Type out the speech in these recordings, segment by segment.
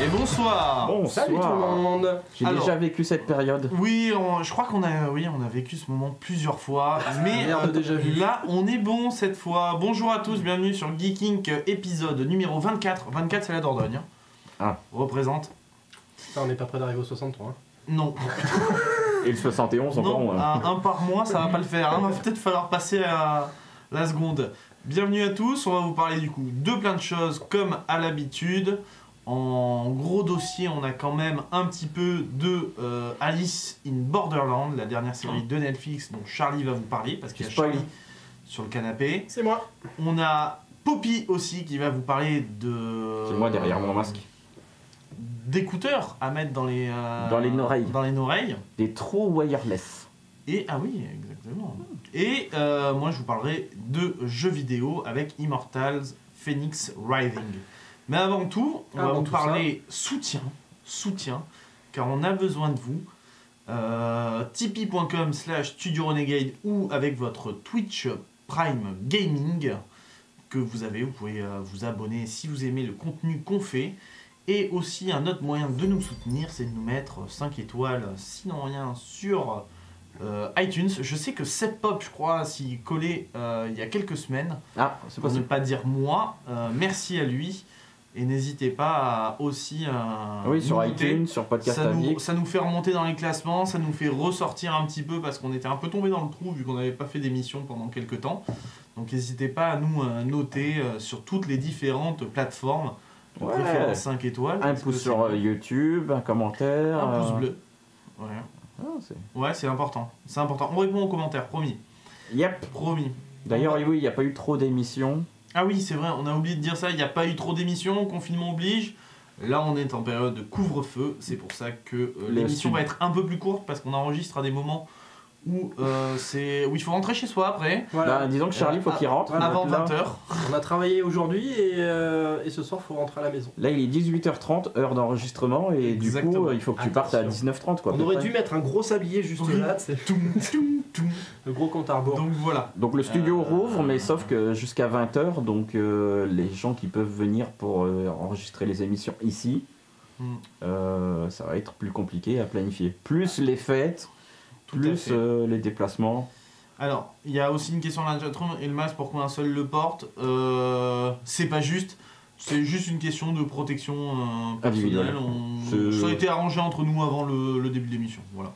Et bonsoir. Bonsoir. Salut tout le monde. J'ai déjà vécu cette période. Oui, je crois qu'on a vécu ce moment plusieurs fois, mais déjà vu. là on est bon cette fois. Bonjour à tous, bienvenue sur Geek Inc épisode numéro 24. 24 c'est la Dordogne. Hein. Ah. Représente. Putain, on n'est pas près d'arriver au 63. Hein. Non. Et le 71 encore Non, un par mois ça va pas le faire. Il va peut-être falloir passer à la seconde. Bienvenue à tous, on va vous parler du coup de plein de choses comme à l'habitude. En gros dossier, on a quand même un petit peu de Alice in Borderland, la dernière série de Netflix dont Charlie va vous parler, parce qu'il y a Charlie sur le canapé. C'est moi. On a Poppy aussi qui va vous parler de... C'est moi derrière mon masque. D'écouteurs à mettre dans les oreilles. Dans les oreilles. Des trous wireless. Et, ah oui, exactement. Et moi je vous parlerai de jeux vidéo avec Immortals Phoenix Rising. Mais avant tout, on va vous parler soutien, car on a besoin de vous. Tipeee.com/Studio Renegade ou avec votre Twitch Prime Gaming que vous avez, vous pouvez vous abonner si vous aimez le contenu qu'on fait. Et aussi un autre moyen de nous soutenir, c'est de nous mettre 5 étoiles, sinon rien, sur iTunes. Je sais que Seth Pop, je crois, s'y collait il y a quelques semaines. Ah, c'est pour ne possible. pas dire moi, merci à lui. Et n'hésitez pas à aussi oui, sur nous noter. iTunes, sur Podcast Addict. Ça nous fait remonter dans les classements, ça nous fait ressortir un petit peu parce qu'on était un peu tombé dans le trou vu qu'on n'avait pas fait d'émission pendant quelques temps. Donc n'hésitez pas à nous noter sur toutes les différentes plateformes. De préférence 5 étoiles. Un pouce sur YouTube, un commentaire. Un pouce bleu. Ouais. Ouais, c'est important. C'est important. On répond aux commentaires, promis. Yep. Promis. D'ailleurs, oui, il n'y a pas eu trop d'émissions. Ah oui, c'est vrai, on a oublié de dire ça, il n'y a pas eu trop d'émissions, confinement oblige. Là, on est en période de couvre-feu, c'est pour ça que l'émission va être un peu plus courte parce qu'on enregistre à des moments où il faut rentrer chez soi après. Voilà. Bah, disons que Charlie, faut qu'il rentre. Avant Là, 20h. On a travaillé aujourd'hui et ce soir, il faut rentrer à la maison. Là, il est 18h30, heure d'enregistrement, et Exactement. du coup, il faut que tu partes à 19h30. Quoi, On aurait dû mettre un gros sablier juste là, c'est le gros compte à rebours. Donc voilà. Donc le studio rouvre, mais sauf que jusqu'à 20h, donc les gens qui peuvent venir pour enregistrer les émissions ici, ça va être plus compliqué à planifier. Plus les fêtes, plus les déplacements. Alors, il y a aussi une question dans la chatroom, et le masque, pourquoi un seul le porte c'est pas juste. C'est juste une question de protection personnelle. Ça a été arrangé entre nous avant le début de l'émission. Voilà.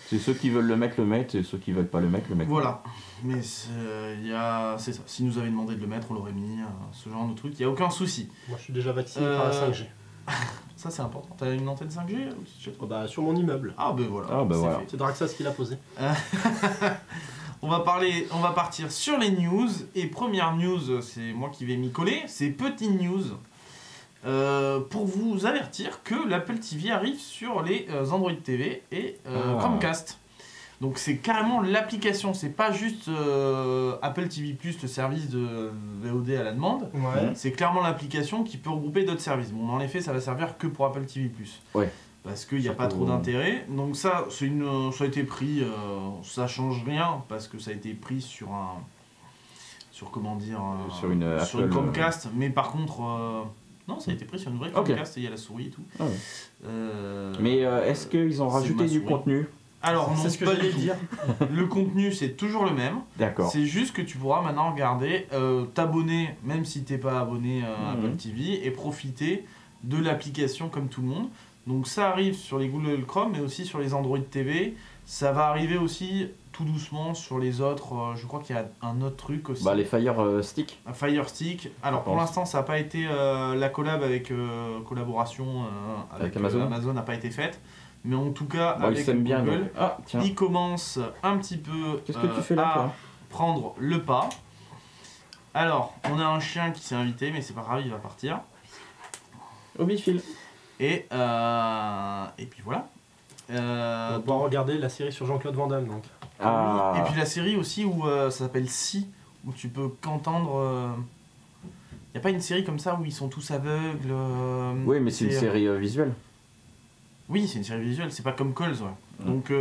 C'est ceux qui veulent le mettre, et ceux qui veulent pas le mettre, Voilà. Mais c'est ça. Si nous avait demandé de le mettre, on l'aurait mis. Ce genre de truc, il n'y a aucun souci. Moi, je suis déjà vacciné par la 5G. Ça, c'est important. T'as une antenne 5G Bah, sur mon immeuble. Ah, ben voilà. Ah, ben voilà. C'est Draxas qui l'a posé. On va partir sur les news. Et première news, c'est moi qui vais m'y coller. C'est petite news. Pour vous avertir que l'Apple TV arrive sur les Android TV et Chromecast. Donc c'est carrément l'application, c'est pas juste Apple TV+, le service de VOD à la demande. Ouais. C'est clairement l'application qui peut regrouper d'autres services. Bon, dans les faits, ça va servir que pour Apple TV+. Ouais. Parce qu'il n'y a pas trop d'intérêt. Donc ça, ça a été pris, ça change rien, parce que ça a été pris sur une Chromecast. Mais par contre, non, ça a été pris sur une vraie Chromecast, et il y a la souris et tout. Ah ouais. Mais est-ce qu'ils ont rajouté du contenu ? Alors non, c'est ce que pas j'allais du tout. dire. Le contenu, c'est toujours le même. D'accord. C'est juste que tu pourras maintenant regarder, t'abonner, même si t'es pas abonné à Apple TV, et profiter de l'application comme tout le monde. Donc ça arrive sur les Google Chrome, mais aussi sur les Android TV. Ça va arriver aussi tout doucement sur les autres. Je crois qu'il y a un autre truc aussi. Bah les Fire Stick. Un Fire Stick. Alors pour l'instant, ça n'a pas été la collaboration avec Amazon n'a pas été faite. Mais en tout cas, avec Google, bien, il commence un petit peu Qu'est-ce que tu fais là, à prendre le pas. Alors, on a un chien qui s'est invité, mais c'est pas grave, il va partir. Au bifil. Et puis voilà. On va pouvoir regarder la série sur Jean-Claude Van Damme, donc. Oui. Et puis la série aussi où ça s'appelle Si, où tu peux qu'entendre... Il n'y a pas une série comme ça où ils sont tous aveugles Oui, mais c'est une série visuelle. Oui, c'est une série visuelle, c'est pas comme Calls, ouais. Donc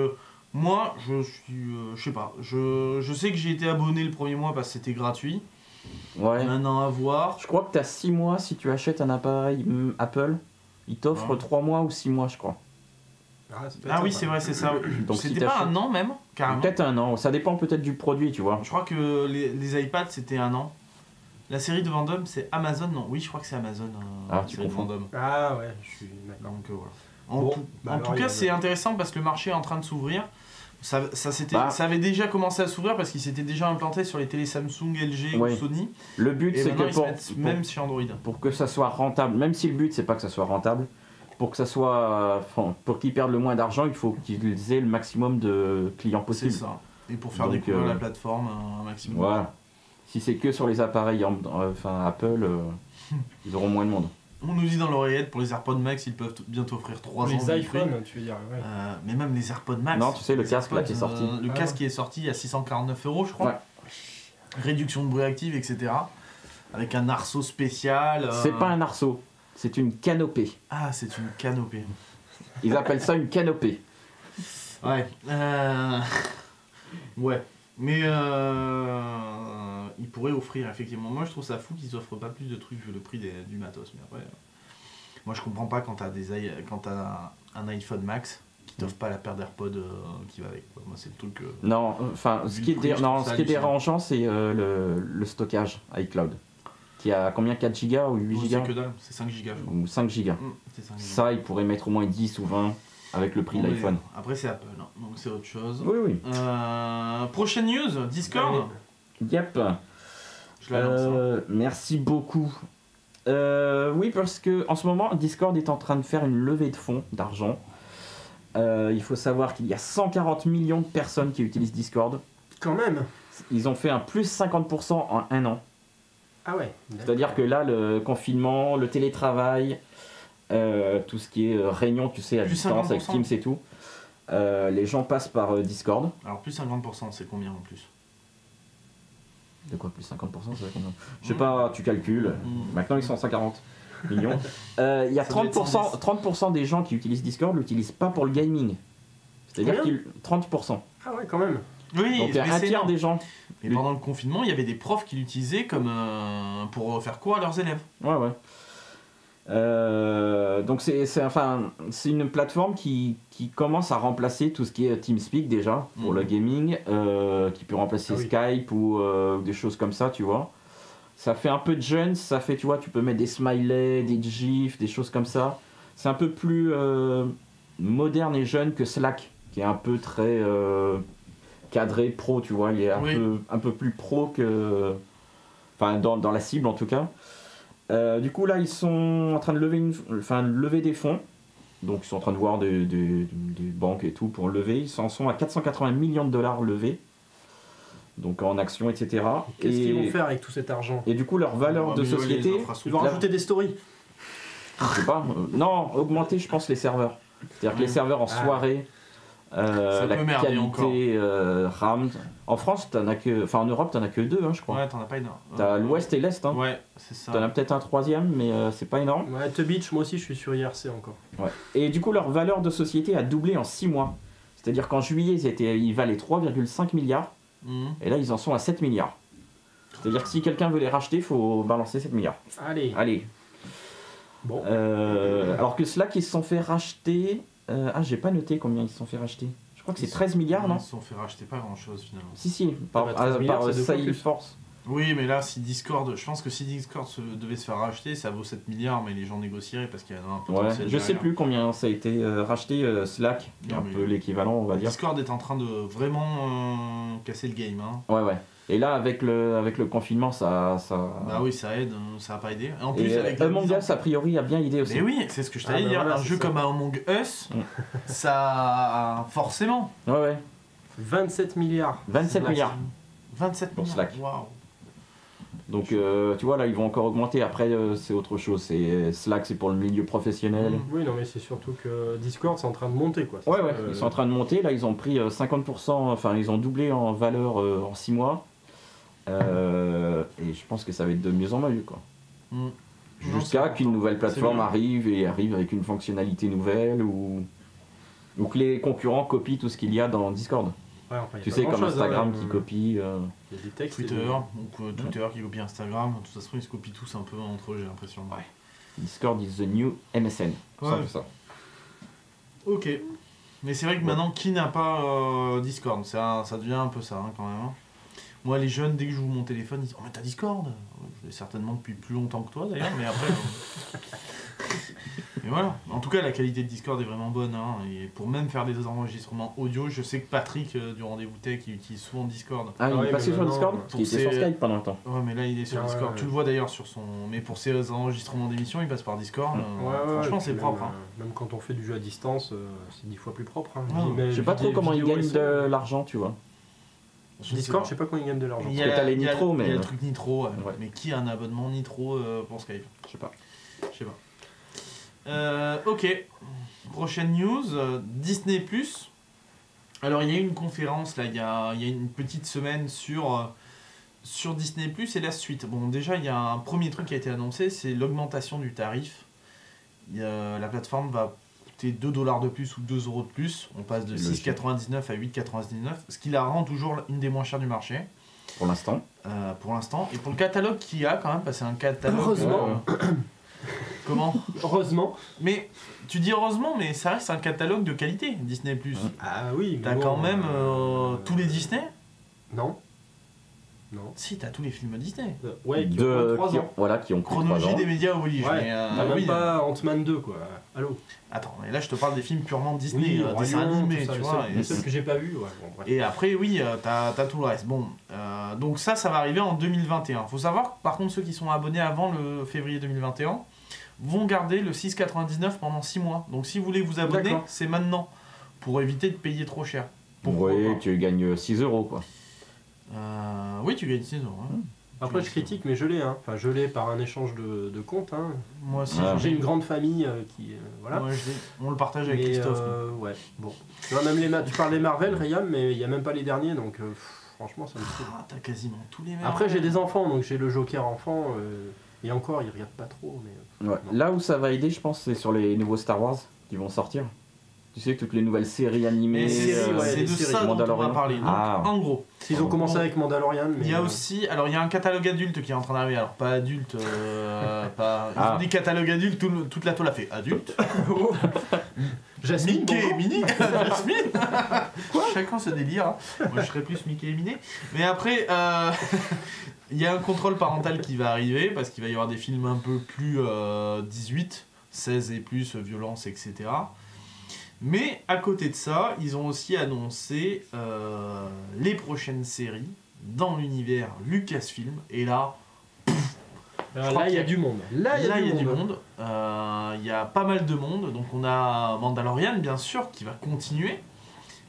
moi, je suis... je sais pas, je sais que j'ai été abonné le premier mois parce que c'était gratuit. Ouais. Maintenant à voir. Je crois que tu as 6 mois si tu achètes un appareil Apple. Ils t'offrent 3 mois ou 6 mois, je crois. Ah oui, c'est vrai, c'est ça. Donc, si c'était pas un an même, carrément. Peut-être un an, ça dépend peut-être du produit, tu vois. Je crois que les iPads c'était un an. La série de Vendôme c'est Amazon, non? Oui, je crois que c'est Amazon. Ah, la tu série de confonds. Vendôme. Ah ouais, je suis d'accord. Donc voilà. En tout cas, c'est intéressant parce que le marché est en train de s'ouvrir. Ça avait déjà commencé à s'ouvrir parce qu'il s'était déjà implanté sur les télé Samsung, LG ou Sony. Le but, et c'est que même sur Android. Pour que ça soit rentable, même si le but, c'est pas que ça soit rentable, pour que ça soit, pour qu'ils perdent le moins d'argent, il faut qu'ils aient le maximum de clients possible. C'est ça. Et pour faire découvrir la plateforme un maximum. Voilà. Si c'est que sur les appareils Apple, ils auront moins de monde. On nous dit dans l'oreillette, pour les AirPods Max, ils peuvent bientôt offrir 3 ans. Les iPhones, tu veux dire. Ouais. Mais même les AirPods Max. Non, tu sais, le casque là qui est sorti. Le casque qui est sorti à 649 €, je crois. Ouais. Réduction de bruit active, etc. Avec un arceau spécial. C'est pas un arceau, c'est une canopée. Ah, c'est une canopée. Ils appellent ça une canopée. Ouais. Ouais. Mais ils pourraient offrir, effectivement. Moi, je trouve ça fou qu'ils offrent pas plus de trucs vu le prix du matos. Mais après, moi, je comprends pas quand t'as un iPhone Max qui t'offre pas la paire d'AirPods qui va avec. Moi, c'est le truc. Non, enfin, ce qui est dérangeant, c'est le stockage iCloud. Qui a combien, 4 Go ou 8 Go? C'est que dalle, c'est 5 Go, je crois. Ou 5 Go. C'est 5 Go. Ça, ils pourraient mettre au moins 10 ou 20 avec le prix de l'iPhone. Après, c'est Apple, hein, donc c'est autre chose. Oui, oui. Prochaine news, Discord. Yep. Je la lance. Merci beaucoup. Oui, parce que en ce moment, Discord est en train de faire une levée de fonds d'argent. Il faut savoir qu'il y a 140 millions de personnes qui utilisent Discord. Quand même. Ils ont fait un plus 50% en un an. Ah ouais. C'est-à-dire que là, le confinement, le télétravail, tout ce qui est réunion, tu sais, à plus distance 50%. avec Teams et tout, les gens passent par Discord. Alors plus 50%, c'est combien en plus? De quoi plus 50%, ça fait combien? Je sais pas, tu calcules. Maintenant, ils sont 140 millions. Il y a 30% des gens qui utilisent Discord l'utilisent pas pour le gaming. C'est-à-dire qu'ils 30%. Ah ouais, quand même. Oui, donc il y a un tiers des gens. Mais pendant le confinement, il y avait des profs qui l'utilisaient comme pour faire quoi à leurs élèves. Ouais, ouais. Donc c'est une plateforme qui commence à remplacer tout ce qui est TeamSpeak déjà pour le gaming, qui peut remplacer Skype ou des choses comme ça, tu vois. Ça fait un peu de jeune, ça fait, tu vois, tu peux mettre des smileys, des gifs, des choses comme ça. C'est un peu plus moderne et jeune que Slack, qui est un peu très cadré pro, tu vois. Il est un peu plus pro que, enfin dans la cible en tout cas. Du coup là ils sont en train de lever des fonds, donc ils sont en train de voir des banques et tout pour lever. Ils en sont à 480 millions de dollars levés, donc en actions, etc. Qu'est-ce qu'ils vont faire avec tout cet argent? Et du coup leur valeur de société, ils vont rajouter des stories. Je sais pas, non, augmenter je pense les serveurs, c'est-à-dire que les serveurs en soirée, la qualité RAM. En France, en Europe, t'en as que 2, hein, je crois. Ouais, t'en as pas énorme. T'as l'Ouest et l'Est. Hein. Ouais, c'est ça. T'en as peut-être un troisième, mais c'est pas énorme. Ouais, The Beach, moi aussi, je suis sur IRC encore. Ouais. Et du coup, leur valeur de société a doublé en 6 mois. C'est-à-dire qu'en juillet, ils valaient 3,5 milliards. Et là, ils en sont à 7 milliards. C'est-à-dire que si quelqu'un veut les racheter, il faut balancer 7 milliards. Allez. Bon. Alors que Slack, ils se sont fait racheter... j'ai pas noté combien ils se sont fait racheter. Je crois que c'est 13 milliards, non? Ils se sont fait racheter pas grand chose finalement. Si, par Salesforce. Oui, mais là, si Discord, je pense que si Discord devait se faire racheter, ça vaut 7 milliards, mais les gens négocieraient parce qu'il y a un potentiel. Je sais plus combien ça a été racheté, Slack, qui est un peu l'équivalent, on va dire. Discord est en train de vraiment casser le game. Hein. Ouais. Et là, avec le confinement, ça... Bah oui, ça aide, ça va pas aider. En plus, avec Among Us, a priori, a bien aidé aussi. Mais oui, c'est ce que je t'allais dire. Voilà, un jeu comme Among Us, ça... Forcément. Ouais. 27 milliards. 27 milliards. 27 pour milliards. Slack. Waouh. Donc, tu vois, là, ils vont encore augmenter. Après, c'est autre chose. Slack, c'est pour le milieu professionnel. Oui, non, mais c'est surtout que Discord, c'est en train de monter, quoi. Ouais. Ils sont en train de monter. Là, ils ont pris 50%, enfin, ils ont doublé en valeur en 6 mois. Et je pense que ça va être de mieux en mieux, quoi. Jusqu'à qu'une nouvelle plateforme arrive avec une fonctionnalité nouvelle ou que les concurrents copient tout ce qu'il y a dans Discord. Ouais, enfin, tu sais, comme Instagram qui copie... Il y a des textes, Twitter qui copie Instagram, de toute façon ils se copient tous un peu entre eux, j'ai l'impression. Ouais. Discord is the new MSN. Ouais. Simple ça. Ok. Mais c'est vrai que maintenant, qui n'a pas Discord, ça devient un peu ça hein, quand même. Hein. Moi, les jeunes, dès que je joue mon téléphone, ils disent oh mais t'as Discord. Je l'ai certainement depuis plus longtemps que toi d'ailleurs, mais après. Et voilà. En tout cas, la qualité de Discord est vraiment bonne. Hein, et pour même faire des enregistrements audio, je sais que Patrick du Rendez-vous Tech, il utilise souvent Discord. Ah, il est passé sur Discord pour Il était sur ses- Skype pendant un temps. Ouais, mais là, il est sur Discord. Tu le vois d'ailleurs sur son. Mais pour ses enregistrements d'émissions, il passe par Discord. Franchement, c'est propre. Hein. Même quand on fait du jeu à distance, c'est 10 fois plus propre. Hein. Je sais pas trop comment il gagne de l'argent, tu vois. Discord, je sais pas comment il gagne de l'argent. Il Parce que t'as les Nitro, mais. Il y a le truc Nitro, ouais. Ouais. Mais qui a un abonnement Nitro pour Skype? Je sais pas. Je sais pas. Ok. Prochaine news, Disney+. Alors, il y a eu une conférence, là, il y a une petite semaine sur Disney+, et la suite. Bon, déjà, il y a un premier truc qui a été annoncé, c'est l'augmentation du tarif. La plateforme va coûter 2$ de plus ou 2€ de plus. On passe de 6,99 à 8,99, ce qui la rend toujours une des moins chères du marché. Pour l'instant. Pour l'instant. Et pour le catalogue qu'il y a, quand même, parce que c'est un catalogue... Heureusement. Comment? Heureusement. Mais tu dis heureusement, mais ça reste un catalogue de qualité, Disney+. Ah oui, mais T'as bon, quand même tous les Disney? Non. Non. Si, t'as tous les films Disney. Ouais, qui ont 3 ans. Voilà, qui ont pris 3 Chronologie ans. des médias oblige. Ouais, Mais, t'as même oui. pas Ant-Man 2, quoi. Allô. Attends, mais là je te parle des films purement Disney, Oui, dessins Roi Lion, animés, tout ça, tu les vois. seuls- les seuls que j'ai pas vus, ouais. Bon, bref. Et après, oui, t'as tout le reste. Bon, donc ça va arriver en 2021. Faut savoir, par contre, ceux qui sont abonnés avant le février 2021 vont garder le 6,99 pendant 6 mois. Donc si vous voulez vous abonner, D'accord. c'est maintenant, pour éviter de payer trop cher. Pourquoi Oui, pas tu gagnes 6€ quoi. Oui, tu gagnes 6 euros. Hein. Après, je critique, mais je l'ai. Hein. Enfin, je l'ai par un échange de comptes. Hein. Moi aussi, Ah. je J'ai l'ai. une grande famille qui. Voilà. Moi, je l'ai. On le partage avec Mais, Christophe. ouais, bon. Tu vois, même tu parles des Marvel, Rayam, mais il n'y a même pas les derniers, donc franchement, ça me saoule. Ah, t'as quasiment tous les mêmes. Après, j'ai des enfants, donc j'ai le Joker enfant, et encore, ils regardent pas trop, mais. Ouais. Là où ça va aider, je pense, c'est sur les nouveaux Star Wars qui vont sortir. Tu sais, toutes les nouvelles séries animées. Mais c'est ouais, c'est les de séries ça dont on va Mandalorian. parler. Donc, Ah. en gros, Ils ont commencé avec Mandalorian, mais. il y a aussi, alors il y a un catalogue adulte qui est en train d'arriver. Alors pas adulte, pas. Ils Ah. ont dit catalogue adulte, toute la toile a fait adulte. Jasmine, Mickey et bonjour. Minnie. Jasmine. Chacun se délire. Hein. Moi je serais plus Mickey et Minnie. Mais après, il y a un contrôle parental qui va arriver parce qu'il va y avoir des films un peu plus 18, 16 et plus, violence, etc. Mais à côté de ça, ils ont aussi annoncé les prochaines séries dans l'univers Lucasfilm. Et là, Là, il y a du monde. Là, il y a du monde. Il y a pas mal de monde. Donc on a Mandalorian, bien sûr, qui va continuer.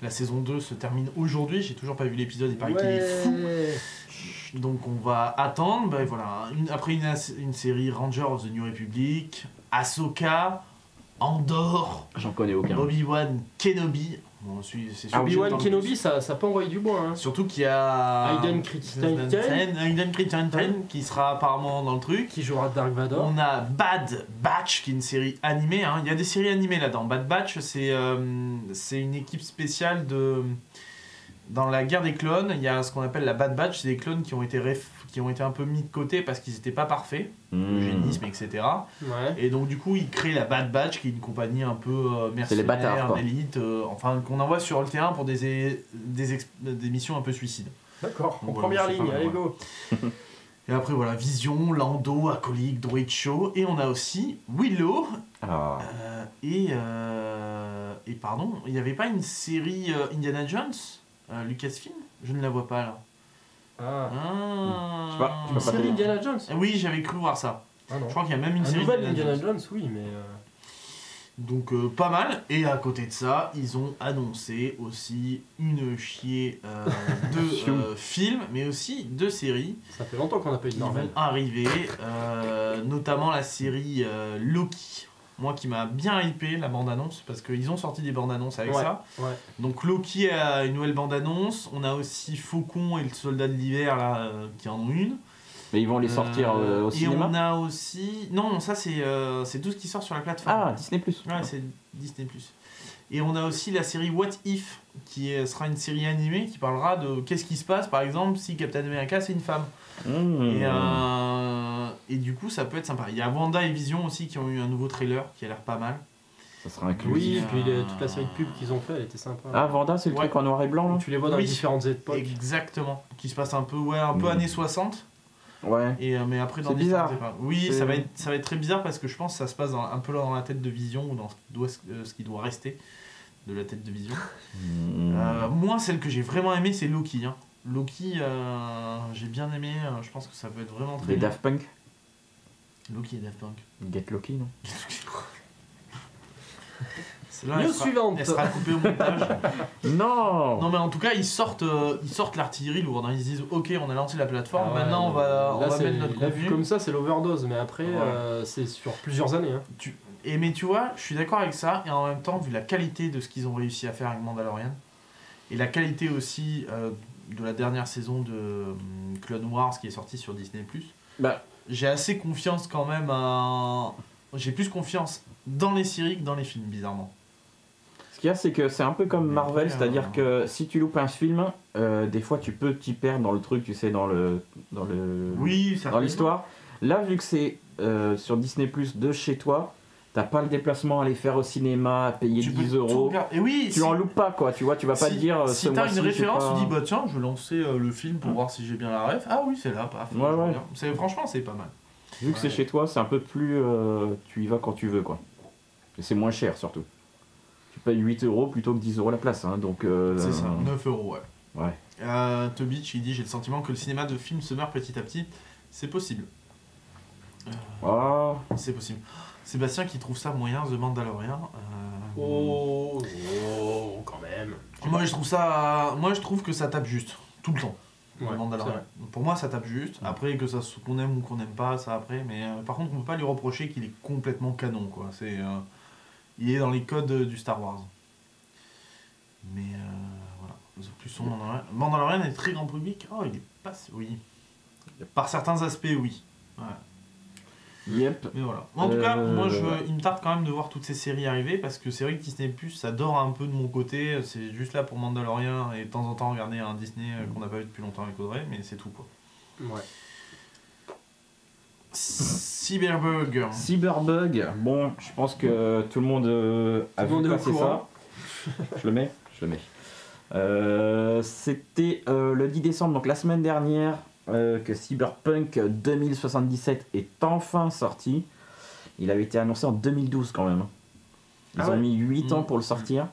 La saison 2 se termine aujourd'hui. J'ai toujours pas vu l'épisode, il paraît qu'il est fou. Donc on va attendre. Ben, voilà. Après une série Rangers of the New Republic, Ahsoka, Andor, J'en connais aucun. Obi-Wan Kenobi. Bon, c'est sûr. Obi-Wan Kenobi, ça peut envoyer du bois. Hein. Surtout qu'il y a Hayden Christensen. Hayden Christensen qui sera apparemment dans le truc. Qui jouera Dark Vador. On a Bad Batch qui est une série animée. Hein. Il y a des séries animées là-dedans. Bad Batch, c'est une équipe spéciale de. Dans la guerre des clones, il y a ce qu'on appelle la Bad Batch. C'est des clones qui ont été un peu mis de côté parce qu'ils n'étaient pas parfaits. Eugénisme, etc. Ouais. Et donc du coup ils créent la Bad Batch qui est une compagnie un peu C'est les bâtards, mercenaire, quoi. d'élite, enfin qu'on envoie sur le terrain pour des missions un peu suicides. D'accord, en Voilà, première c'est ligne, pas mal, allez ouais. go. Et après voilà, Vision, Lando, Acolyte, Droid Show, et on a aussi Willow, Ah. et pardon, il n'y avait pas une série Indiana Jones, Lucasfilm? Je ne la vois pas là. Ah. Ah. Je sais pas, je peux pas Série Indiana Jones. Oui, j'avais cru voir ça. Ah non. Je crois qu'il y a même une Un série nouvel Indiana Indiana Jones. Jones, oui, mais. Donc pas mal. Et à côté de ça, ils ont annoncé aussi une chier de films, mais aussi de séries Ça fait longtemps qu'on n'a pas eu de qui vont Marvel. arriver, notamment la série Loki. Moi qui m'a bien hypé la bande-annonce, parce qu'ils ont sorti des bandes-annonces avec Ouais. ça. Ouais. Donc Loki a une nouvelle bande-annonce. On a aussi Faucon et le Soldat de l'hiver là, qui en ont une. Mais ils vont les sortir au et cinéma. on a aussi... Non, ça c'est tout ce qui sort sur la plateforme. Ah, Disney+. Ouais, c'est Disney+. Et on a aussi la série What If, sera une série animée qui parlera de qu'est-ce qui se passe, par exemple, si Captain America c'est une femme. Mmh. Et du coup, ça peut être sympa. Il y a Wanda et Vision aussi qui ont eu un nouveau trailer qui a l'air pas mal. Ça sera inclus. Oui, et puis toute la série de pubs qu'ils ont fait, elle était sympa. Ah, Vanda, c'est le truc en noir et blanc, là? Tu les vois dans les différentes époques. Exactement. Qui se passe un peu, années 60. Ouais. Mais après, dans C'est bizarre. Oui, ça va être très bizarre parce que je pense que ça se passe un peu dans la tête de Vision ou dans ce qui doit rester de la tête de Vision. Moi, celle que j'ai vraiment aimée, c'est Loki. Hein. Loki, j'ai bien aimé. Je pense que ça peut être vraiment très Les bien. Daft Punk? Loki et Daft Punk. Get Loki, non? News suivante. Elle sera coupée au montage. Non. Non mais en tout cas ils sortent l'artillerie lourde. Ils se disent ok, on a lancé la plateforme, Ah ouais, maintenant on va mettre notre là, contenu. vu comme ça, c'est l'overdose, mais après, Ouais. c'est sur plusieurs années. Hein. Mais tu vois, je suis d'accord avec ça, et en même temps, vu la qualité de ce qu'ils ont réussi à faire avec Mandalorian, et la qualité aussi de la dernière saison de Clone Wars qui est sortie sur Disney+, Bah, j'ai assez confiance quand même J'ai plus confiance dans les séries que dans les films, bizarrement. ce qu'il y a, c'est que c'est un peu comme Mais Marvel, après, c'est-à-dire que si tu loupes un film, des fois tu peux t'y perdre dans le truc, tu sais, dans Oui, ça dans l'histoire. Là, vu que c'est sur Disney+, de chez toi, t'as pas le déplacement à aller faire au cinéma, à payer 10 euros. Et oui, Tu en loupes pas, quoi, tu vois, tu vas pas te dire si ce t'as mois-ci, une référence, j'ai pas- tu dis bah tiens, je vais lancer le film pour voir si j'ai bien la ref. Ah oui, c'est là, paf. Ouais, je ouais. regarde. Franchement, c'est pas mal. Vu que c'est chez toi, c'est un peu plus... tu y vas quand tu veux, quoi. Et c'est moins cher, surtout. Tu payes 8 euros plutôt que 10 euros la place, hein, donc... C'est ça, 9 euros, ouais. Ouais. Tobich, il dit j'ai le sentiment que le cinéma de film se meurt petit à petit. C'est possible. Ah, C'est possible. Sébastien qui trouve ça moyen, The Mandalorian. Oh, quand même. Moi je trouve que ça tape juste, tout le temps. Ouais, The Mandalorian. Pour moi ça tape juste. Après que ça qu'on aime ou qu'on n'aime pas, ça après. Mais par contre on peut pas lui reprocher qu'il est complètement canon quoi. Il est dans les codes du Star Wars. Mais voilà. Plus son Mandalorian est très grand public. Oh il est pas. Oui. Par certains aspects oui. Ouais. yep. Mais voilà. En tout cas, moi, il me tarde quand même de voir toutes ces séries arriver parce que c'est vrai que Disney+, ça dort un peu de mon côté. C'est juste là pour Mandalorian et de temps en temps regarder un Disney qu'on n'a pas vu depuis longtemps avec Audrey, mais c'est tout quoi. Ouais. Cyberbug. Cyberbug, bon, je pense que tout le monde a Tout le monde vu est au passer courant. ça. Je le mets. C'était le 10 décembre, donc la semaine dernière, que Cyberpunk 2077 est enfin sorti. Il avait été annoncé en 2012 quand même. Ils ont mis 8 ans pour le sortir.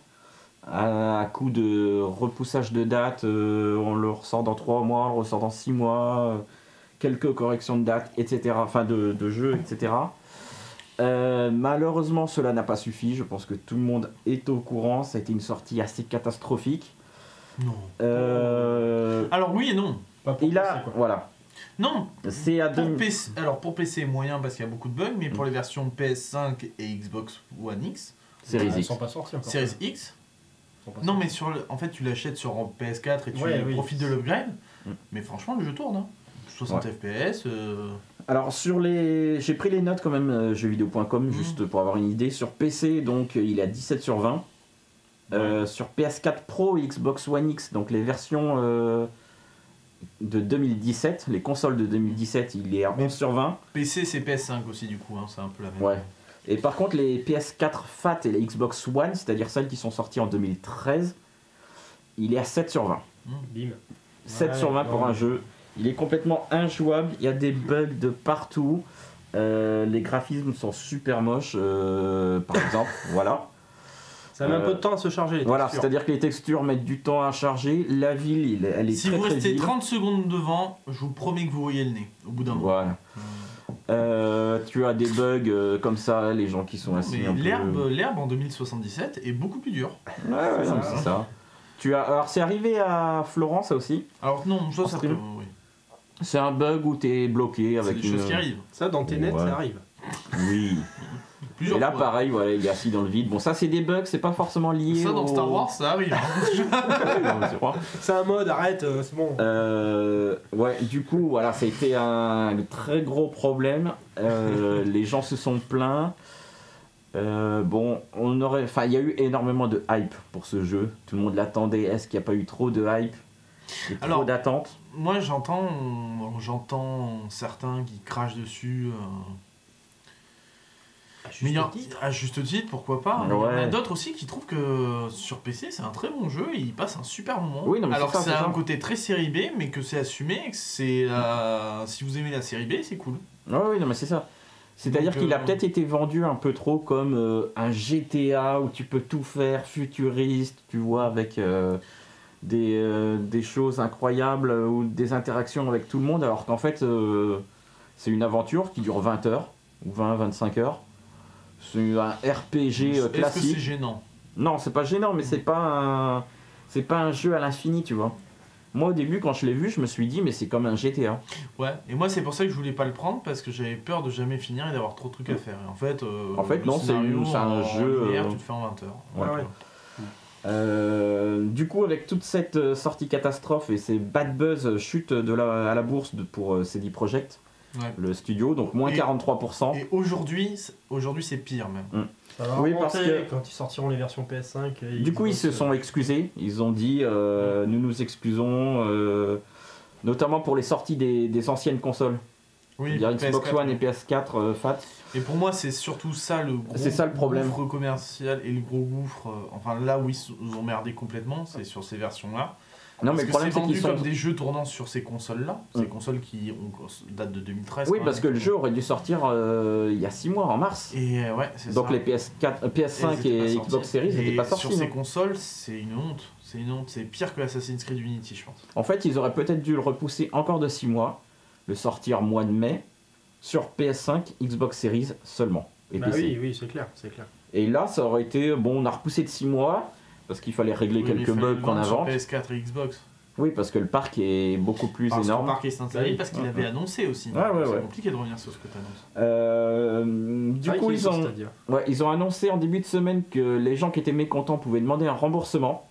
À coup de repoussage de date, on le ressort dans 3 mois, on le ressort dans 6 mois, quelques corrections de date, etc. Enfin de jeu, etc. Malheureusement, cela n'a pas suffi. Je pense que tout le monde est au courant. Ça a été une sortie assez catastrophique. Non. Euh, Alors oui et non. Pas pour il a, PC, quoi. voilà. Non. C'est à Pour PC, alors pour PC moyen parce qu'il y a beaucoup de bugs, mais pour Mm. les versions PS5 et Xbox One X, Series Ils X. sont pas sortis encore. Series X. Ils sont pas Non sortis. mais en fait tu l'achètes sur PS4 et tu Ouais, oui. profites de l'upgrade. Mm. Mais franchement le jeu tourne. Hein. 60 FPS. Alors j'ai pris les notes quand même jeuxvideo.com juste pour avoir une idée. Sur PC, donc il est à 17 sur 20. Sur PS4 Pro et Xbox One X, donc les versions de 2017, les consoles de 2017, il est à 11 sur 20. PC c'est PS5 aussi du coup, hein, c'est un peu la même. Ouais. Et par contre les PS4 FAT et les Xbox One, c'est-à-dire celles qui sont sorties en 2013, il est à 7 sur 20. Bim. 7 Ouais, sur 20 pour non, un jeu. Il est complètement injouable, il y a des bugs de partout. Les graphismes sont super moches, par exemple. Voilà. Ça met un peu de temps à se charger. Les Voilà, textures. c'est-à-dire que les textures mettent du temps à charger. La ville, elle est Si très vous très restez vile. 30 secondes devant, je vous promets que vous voyez le nez au bout d'un moment. Voilà. Tu as des bugs comme ça, les gens qui sont assis Mais un peu... l'herbe en 2077 est beaucoup plus dure. Ouais, non, c'est ça. Alors c'est arrivé à Florence ça aussi. Alors non, ça stream. peut, oui. C'est un bug où t'es bloqué C'est avec des choses qui arrivent. Ça, dans tes nets, Ouais. ça arrive. Oui. Plusieurs Et là fois. pareil, voilà, il est assis dans le vide. Bon ça c'est des bugs, c'est pas forcément lié Ça dans au... Star Wars, ça arrive. Ouais, non, c'est vrai. C'est un mode, arrête, c'est bon. Ouais, du coup, voilà, ça a été un très gros problème. Les gens se sont plaints. Bon, il y a eu énormément de hype pour ce jeu. Tout le monde l'attendait. Est-ce qu'il n'y a pas eu trop de hype? Et trop Alors, d'attentes. Moi, j'entends certains qui crachent dessus. Mais à juste titre, pourquoi pas. Il y en a d'autres aussi qui trouvent que sur PC, c'est un très bon jeu et ils passent un super moment. Oui, non, mais alors c'est un ça. côté très série B, mais que c'est assumé, et que c'est si vous aimez la série B, c'est cool. Oui, non, mais c'est ça. C'est-à-dire qu'il a peut-être été vendu un peu trop comme un GTA où tu peux tout faire, futuriste, tu vois, avec des choses incroyables ou des interactions avec tout le monde, alors qu'en fait, c'est une aventure qui dure 20 heures, ou 20-25 heures. C'est un RPG classique. Est-ce que c'est gênant ? Non, c'est pas gênant, mais c'est pas un jeu à l'infini, tu vois. Moi, au début, quand je l'ai vu, je me suis dit, mais c'est comme un GTA. Ouais, et moi, c'est pour ça que je voulais pas le prendre, parce que j'avais peur de jamais finir et d'avoir trop de trucs à faire. Et en fait, non, c'est un jeu. Linéaire, tu le fais en 20 heures. Ouais. Du coup, avec toute cette sortie catastrophe et ces bad buzz chute à la bourse pour CD Projekt, le studio, donc moins 43%. Et aujourd'hui, c'est pire même. Ça va oui, parce que quand ils sortiront les versions PS5. Du coup, ils se sont excusés. Ils ont dit nous excusons, notamment pour les sorties des anciennes consoles. Oui, Xbox One et PS4 FAT. Et pour moi, c'est surtout ça le problème. Gouffre commercial et le gros gouffre. Enfin, là où ils ont merdé complètement, c'est sur ces versions-là. Non, mais le problème, c'est qu'ils sont comme des jeux tournant sur ces consoles-là, ces consoles qui datent de 2013. Oui, parce que le jeu aurait dû sortir il y a 6 mois, en mars. Et ouais, c'est donc ça. les PS5 et Xbox Series n'étaient pas sortis. Sur ces consoles, c'est une honte. C'est une honte. C'est pire que Assassin's Creed Unity, je pense. En fait, ils auraient peut-être dû le repousser encore de 6 mois, le sortir mois de mai, sur PS5, Xbox Series seulement. Et PC. Oui, c'est clair. Et là, ça aurait été, bon, on a repoussé de 6 mois, parce qu'il fallait régler quelques bugs qu'on invente. Sur PS4 et Xbox. Oui, parce que le parc est beaucoup plus énorme. Le parc est installé parce qu'il avait annoncé aussi. C'est compliqué de revenir sur ce que tu annonces. Du coup, ils ont annoncé en début de semaine que les gens qui étaient mécontents pouvaient demander un remboursement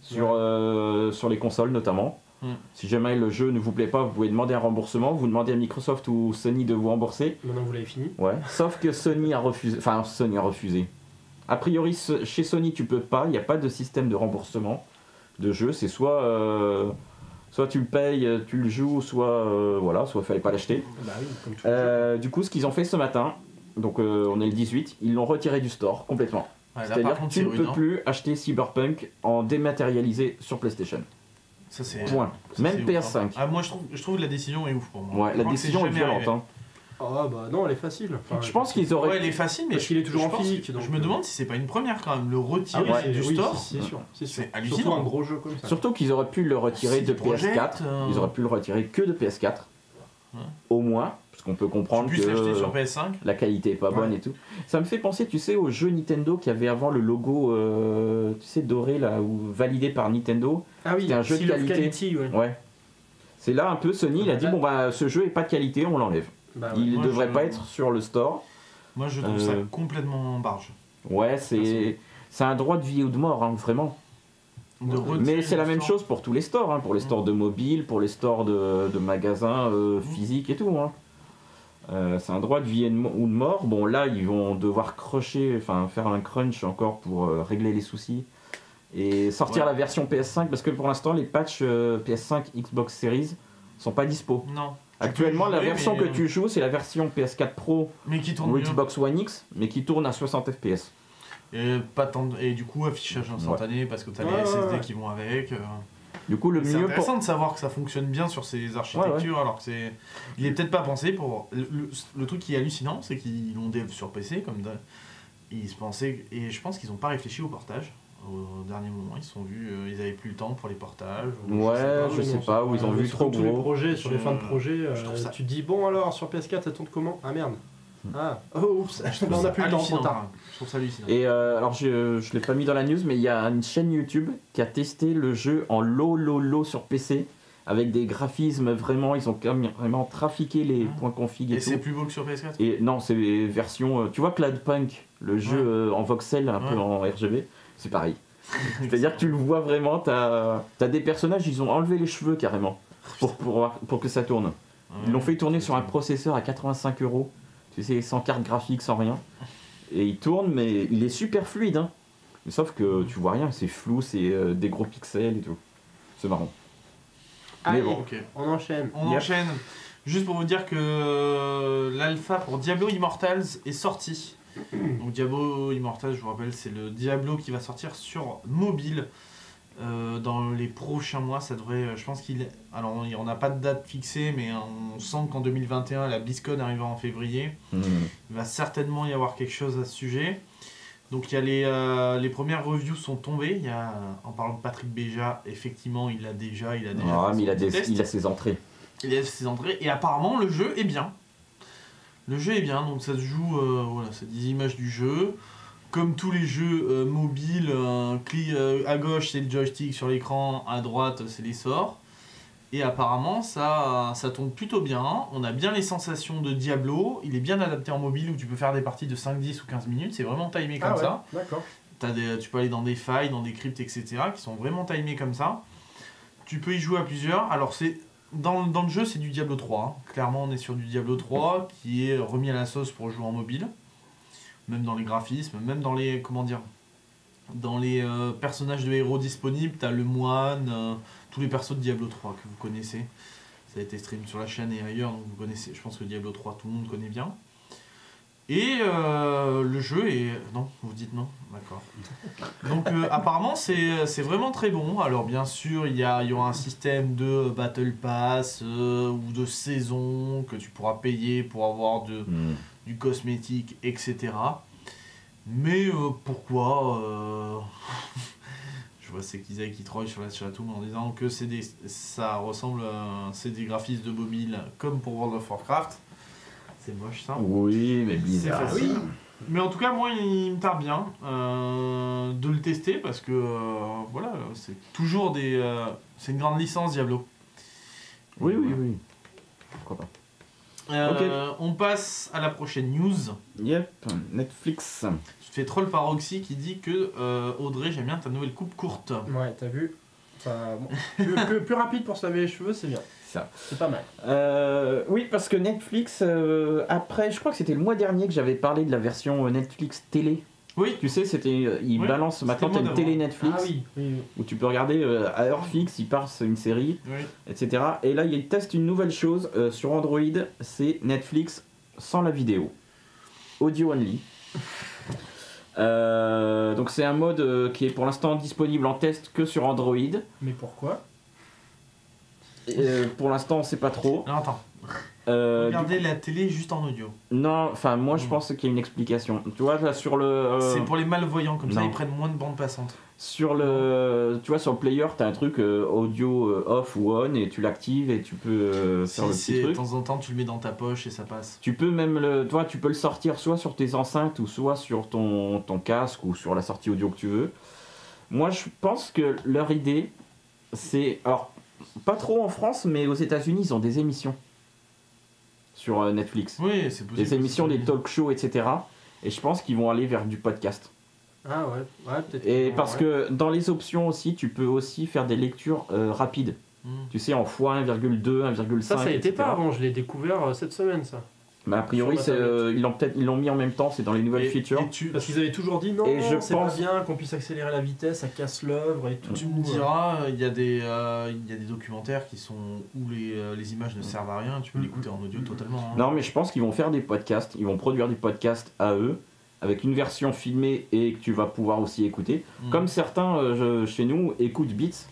sur les consoles notamment. Si jamais le jeu ne vous plaît pas, vous pouvez demander un remboursement. Vous demandez à Microsoft ou Sony de vous rembourser. Maintenant vous l'avez fini. Ouais. Sauf que Sony a refusé. Enfin, Sony a refusé. A priori, chez Sony, tu peux pas. Il n'y a pas de système de remboursement de jeu. C'est soit tu le payes, tu le joues, soit il fallait pas l'acheter. Bah oui, comme tout du coup, ce qu'ils ont fait ce matin, donc on est le 18, ils l'ont retiré du store complètement. Ouais, c'est-à-dire que tu ne peux plus acheter Cyberpunk en dématérialisé sur PlayStation. Ça, c'est point. Ça, même c'est PS5. Ouf, hein. Moi, je trouve que la décision est ouf pour moi. Ouais, la décision est violente. Hein. Ah bah non, elle est facile. Enfin, je pense qu'ils auraient. Ouais, elle est facile, mais parce qu'il est toujours en physique. Donc je me demande si c'est pas une première quand même, le retirer du store. C'est sûr. C'est hallucinant. Surtout un gros jeu comme ça. Surtout qu'ils auraient pu le retirer de PS4. Ils auraient pu le retirer que de PS4. Au moins, parce qu'on peut comprendre que sur PS5. La qualité est pas bonne et tout. Ça me fait penser, tu sais, au jeu Nintendo qui avait avant le logo, tu sais, doré là, ou validé par Nintendo. Ah oui, c'était un jeu de qualité. Ouais. C'est là un peu Sony, il a dit bon bah ce jeu est pas de qualité, on l'enlève. Bah il devrait pas être sur le store. Moi je trouve ça complètement barge. Ouais, c'est un droit de vie ou de mort, hein, vraiment. Mais c'est la même chose pour tous les stores, hein, pour les stores de mobile, pour les stores de magasins physiques et tout. Hein. C'est un droit de vie ou de mort. Bon là ils vont devoir faire un crunch encore pour régler les soucis et sortir la version PS5 parce que pour l'instant les patchs PS5 Xbox Series sont pas dispo. Non. Actuellement la version que tu joues c'est la version PS4 Pro ou Xbox One X mais qui tourne à 60 FPS. Et du coup affichage instantané parce que tu as les SSD qui vont avec. Du coup, c'est intéressant de savoir que ça fonctionne bien sur ces architectures alors que il est peut-être pas pensé pour le truc qui est hallucinant c'est qu'ils l'ont dev sur PC comme ils se pensaient et je pense qu'ils n'ont pas réfléchi au portage au dernier moment ils se sont vus ils avaient plus le temps pour les portages je sais pas ou ils ont vu trop gros les projets sur les fins de projet tu te dis bon alors sur PS4 ça tourne comment merde. Oups, on a plus le temps, trop tard. Je trouve ça hallucinant. Et alors je l'ai pas mis dans la news, mais il y a une chaîne YouTube qui a testé le jeu en low sur PC avec des graphismes vraiment, ils ont vraiment trafiqué les points config et tout. C'est plus beau que sur PS4. Et non, c'est version, tu vois Cloudpunk, le jeu en voxel un peu en RGB, c'est pareil. C'est-à-dire que tu le vois vraiment, t'as des personnages, ils ont enlevé les cheveux carrément pour que ça tourne. Ils l'ont fait tourner sur un processeur à 85 €. Tu sais, sans carte graphique, sans rien. Et il tourne, mais il est super fluide. Hein. Mais sauf que tu vois rien, c'est flou, c'est des gros pixels et tout. C'est marrant. Allez, bon. Ok. on enchaîne. On enchaîne. Juste pour vous dire que l'alpha pour Diablo Immortals est sorti. Donc Diablo Immortals, je vous rappelle, c'est le Diablo qui va sortir sur mobile. Dans les prochains mois, ça devrait... Je pense alors, on n'a pas de date fixée, mais on sent qu'en 2021, la BlizzCon arrivera en février. Il va certainement y avoir quelque chose à ce sujet. Donc, il y a les premières reviews sont tombées. En parlant de Patrick Béja, effectivement, il a déjà Ah, mais il a ses ses entrées. Il a ses entrées. Et apparemment, le jeu est bien. Le jeu est bien, donc ça se joue... voilà, c'est des images du jeu. Comme tous les jeux mobiles, à gauche c'est le joystick sur l'écran, à droite c'est les sorts. Et apparemment ça tourne plutôt bien, on a bien les sensations de Diablo, il est bien adapté en mobile où tu peux faire des parties de 5, 10 ou 15 minutes, c'est vraiment timé comme ça. D'accord. Tu peux aller dans des failles, dans des cryptes, etc. qui sont vraiment timés comme ça. Tu peux y jouer à plusieurs, alors dans le jeu c'est du Diablo 3, hein. Clairement on est sur du Diablo 3 qui est remis à la sauce pour jouer en mobile. Même dans les graphismes, même dans les personnages de héros disponibles, t'as le moine, tous les persos de Diablo 3 que vous connaissez. Ça a été stream sur la chaîne et ailleurs, donc vous connaissez. Je pense que Diablo 3, tout le monde connaît bien. Et le jeu est... Non, vous dites non. D'accord. Donc apparemment, c'est vraiment très bon. Alors bien sûr, il y aura un système de Battle Pass ou de saison que tu pourras payer pour avoir du cosmétique, etc. Mais pourquoi je vois c'est Kizai qui troll sur la chatroom en disant que ça ressemble c'est des graphismes de mobile comme pour World of Warcraft. C'est moche ça. Oui, mais Blizzard. C'est facile. Oui. Mais en tout cas, moi, il me tarde bien de le tester parce que voilà, c'est toujours c'est une grande licence Diablo. Oui. Pourquoi pas. On passe à la prochaine news. Yep, Netflix. Tu te fais troll par Roxy qui dit que Audrey, j'aime bien ta nouvelle coupe courte. Ouais, t'as vu. Plus rapide pour se laver les cheveux, c'est bien. Ça. C'est pas mal. Oui, parce que Netflix, après, je crois que c'était le mois dernier que j'avais parlé de la version Netflix télé. Oui. Tu sais, ils balancent maintenant, t'as une télé Netflix où tu peux regarder à heure fixe, ils passent une série, etc. Et là, ils testent une nouvelle chose sur Android, c'est Netflix sans la vidéo. Audio only. Donc c'est un mode qui est pour l'instant disponible en test que sur Android. Mais pourquoi ? Pour l'instant, on sait pas trop. Non, attends. Regardez la télé juste en audio. Non, enfin moi je pense qu'il y a une explication. Tu vois là sur le. C'est pour les malvoyants, comme ça non. ils prennent moins de bandes passantes. Sur le, tu vois sur le player, t'as un truc audio off ou on et tu l'actives et tu peux faire le petit truc. De temps en temps tu le mets dans ta poche et ça passe. Tu peux même tu peux le sortir soit sur tes enceintes ou soit sur ton casque ou sur la sortie audio que tu veux. Moi je pense que leur idée c'est, alors pas trop en France mais aux États-Unis ils ont des émissions sur Netflix. Oui, c'est possible. Des émissions, des talk shows, etc. Et je pense qu'ils vont aller vers du podcast. Ah ouais, peut-être. Et parce que dans les options aussi, tu peux aussi faire des lectures rapides. Tu sais, en x1, 1,2, 1,5. Ça n'était pas avant, je l'ai découvert cette semaine ça. Mais a priori, ils l'ont mis en même temps, c'est dans les nouvelles features. Parce qu'ils avaient toujours dit non, c'est pas bien qu'on puisse accélérer la vitesse, ça casse l'œuvre et tout. Tu me diras, il y a des documentaires qui sont où les images ne servent à rien, tu peux l'écouter en audio totalement. Hein. Non, mais je pense qu'ils vont faire des podcasts, ils vont produire des podcasts à eux, avec une version filmée et que tu vas pouvoir aussi écouter. Comme certains chez nous écoutent Beats,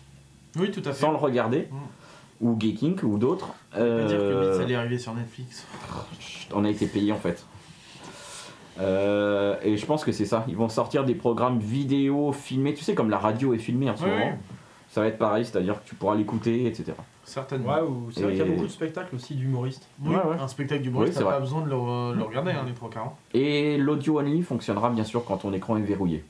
oui, tout à fait. Sans le regarder. Ou Geeking ou d'autres. On peut dire que Beats allait arriver sur Netflix. On a été payé en fait. Et je pense que c'est ça. Ils vont sortir des programmes vidéo filmés. Tu sais, comme la radio est filmée en ce moment. Ça va être pareil, c'est-à-dire que tu pourras l'écouter, etc. Certainement. Ouais, c'est vrai qu'il y a beaucoup de spectacles aussi d'humoristes. Oui, un spectacle d'humoriste, t'as pas besoin de le regarder, les trois quarts. Et l'audio only fonctionnera bien sûr quand ton écran est verrouillé.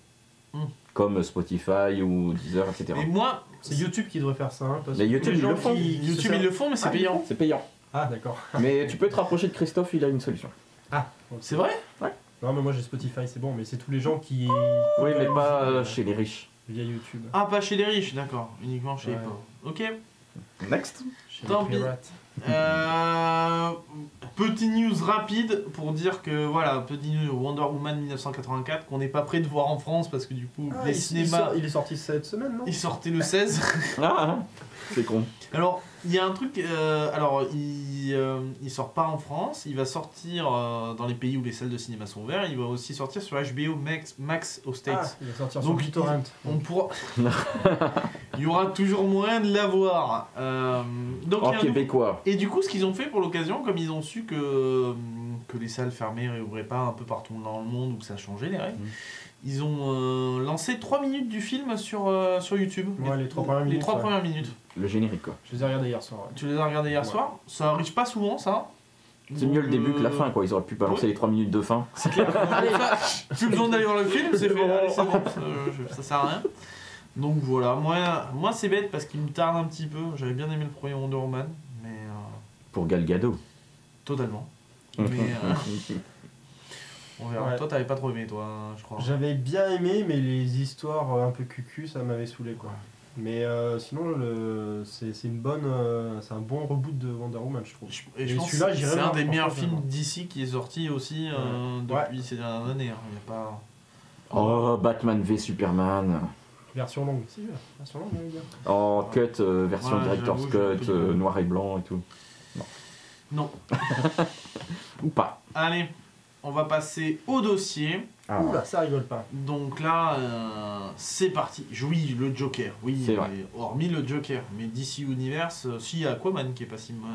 Comme Spotify ou Deezer, etc. Et moi, c'est YouTube qui devrait faire ça. Hein, mais YouTube, ils le font. YouTube, ils le font, mais c'est payant. C'est payant. Ah, d'accord. Mais tu peux te rapprocher de Christophe, il a une solution. Ah, c'est vrai ? Ouais. Non, mais moi j'ai Spotify, c'est bon, mais c'est tous les gens qui. Oui, mais pas chez les riches. Via YouTube. Ah, pas chez les riches, d'accord. Uniquement chez les pauvres. Ok. Next. Tant pis. Petit news rapide pour dire que voilà, petit news Wonder Woman 1984 qu'on n'est pas prêt de voir en France parce que du coup il est sorti cette semaine, non ? Il sortait le 16. Ah, c'est con. Alors Il y a un truc, alors il sort pas en France, il va sortir dans les pays où les salles de cinéma sont ouvertes, il va aussi sortir sur HBO Max aux States. Il va sortir Donc, sur BitTorrent. On pourra... il y aura toujours moyen de l'avoir. Donc, En québécois. Et du coup, ce qu'ils ont fait pour l'occasion, comme ils ont su que les salles fermées réouvraient pas un peu partout dans le monde, où ça changeait les règles, ils ont lancé 3 minutes du film sur YouTube. Ouais, les 3 premières minutes. Les 3 premières minutes. Le générique, quoi. Je les ai regardés hier soir. Ouais. Tu les as regardés hier soir. Ça arrive pas souvent, ça. C'est mieux le début que la fin, quoi. Ils auraient pu balancer les 3 minutes de fin. C'est clair. Plus besoin d'aller voir le film, c'est fait. Allez, c'est bon. Ça sert à rien. Donc voilà, moi c'est bête parce qu'il me tarde un petit peu. J'avais bien aimé le premier Wonder Woman, mais Pour Gal Gadot. totalement. Mais on verra. Ouais. Toi, t'avais pas trop aimé, toi, je crois. J'avais bien aimé, mais les histoires un peu cucu, ça m'avait saoulé quoi. Mais sinon, c'est une bonne, c'est un bon reboot de Wonder Woman, je trouve. Et je Et pense celui-là, que j'irais c'est un voir, des meilleurs franchement, films d'ici qui est sorti aussi depuis ces dernières années. Hein. Il y a pas... Oh, Batman v Superman. Version longue. Si, version longue, bien. Oh, cut, version Ouais, Director's j'avoue, Cut, j'ai tout vu. noir et blanc et tout. Non. Ou pas. Allez, on va passer au dossier. Ah. Oula, ça rigole pas. Donc là, c'est parti. Oui, le Joker. Oui, C'est vrai. mais hormis le Joker. Mais DC Universe, si, il y a Aquaman qui est pas si mal.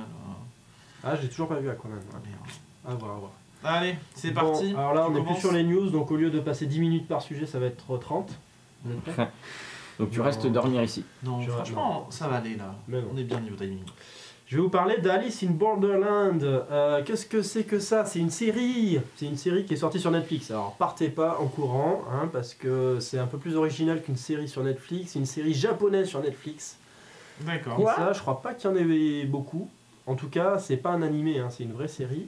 Ah, j'ai toujours pas vu Aquaman. Ouais. Merde. À voir, à voir. Allez, c'est Bon, parti. alors là, Tu on est plus commences sur les news, donc au lieu de passer 10 minutes par sujet, ça va être 30. Vous êtes prêts? Donc tu restes dormir ici. Non, Je- franchement, ça va aller là. Mais non. On est bien niveau timing. Je vais vous parler d'Alice in Borderland. Qu'est-ce que c'est que ça? C'est une série. C'est une série qui est sortie sur Netflix. Alors partez pas en courant, hein, parce que c'est un peu plus original qu'une série sur Netflix. C'est une série japonaise sur Netflix. D'accord. Et ça, je crois pas qu'il y en ait beaucoup. En tout cas, c'est pas un animé, hein, c'est une vraie série.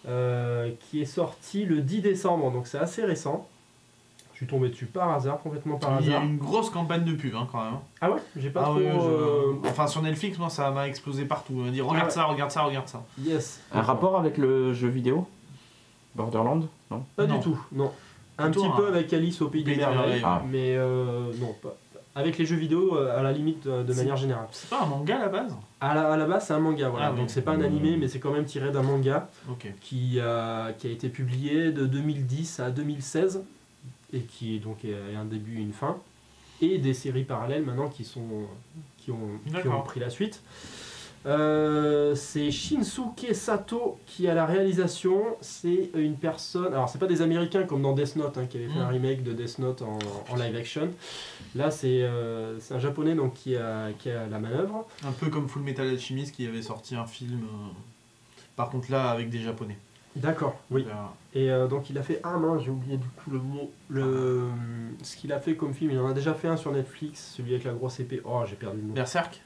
Qui est sortie le 10 décembre, donc c'est assez récent. Je suis tombé dessus par hasard, complètement par Il y a hasard. une grosse campagne de pub hein, quand même. Ah ouais? J'ai pas Ah trop... ouais, enfin sur Netflix, moi ça m'a explosé partout. On m'a dit regarde Ah ouais. ça, regarde ça, regarde ça. Yes. Un rapport avec le jeu vidéo Borderland? Non. Pas Non. du tout, non. Un Plutôt petit un- peu avec Alice au Pays des Pays des Merveilles, Merveilles, ah. mais non, pas. Avec les jeux vidéo, à la limite, de C'est- manière générale. C'est pas un manga à la base? À la base, c'est un manga, voilà. Ah oui. Donc c'est pas un animé, mais c'est quand même tiré d'un manga Ok. qui a été publié de 2010 à 2016 et qui donc est un début et une fin. Et des séries parallèles maintenant qui ont D'accord. pris la suite. C'est Shinsuke Sato qui a la réalisation. C'est une personne. Alors, c'est pas des Américains comme dans Death Note, hein, qui avait fait un remake de Death Note en live action. Là, c'est un japonais donc, qui a la manœuvre. Un peu comme Full Metal Alchemist qui avait sorti un film. Par contre là avec des japonais. D'accord, oui. Euh, Et donc, il a fait. Ah mince, j'ai oublié du coup le mot. Ce qu'il a fait comme film, il en a déjà fait un sur Netflix, celui avec la grosse épée. Oh, j'ai perdu le nom. Berserk.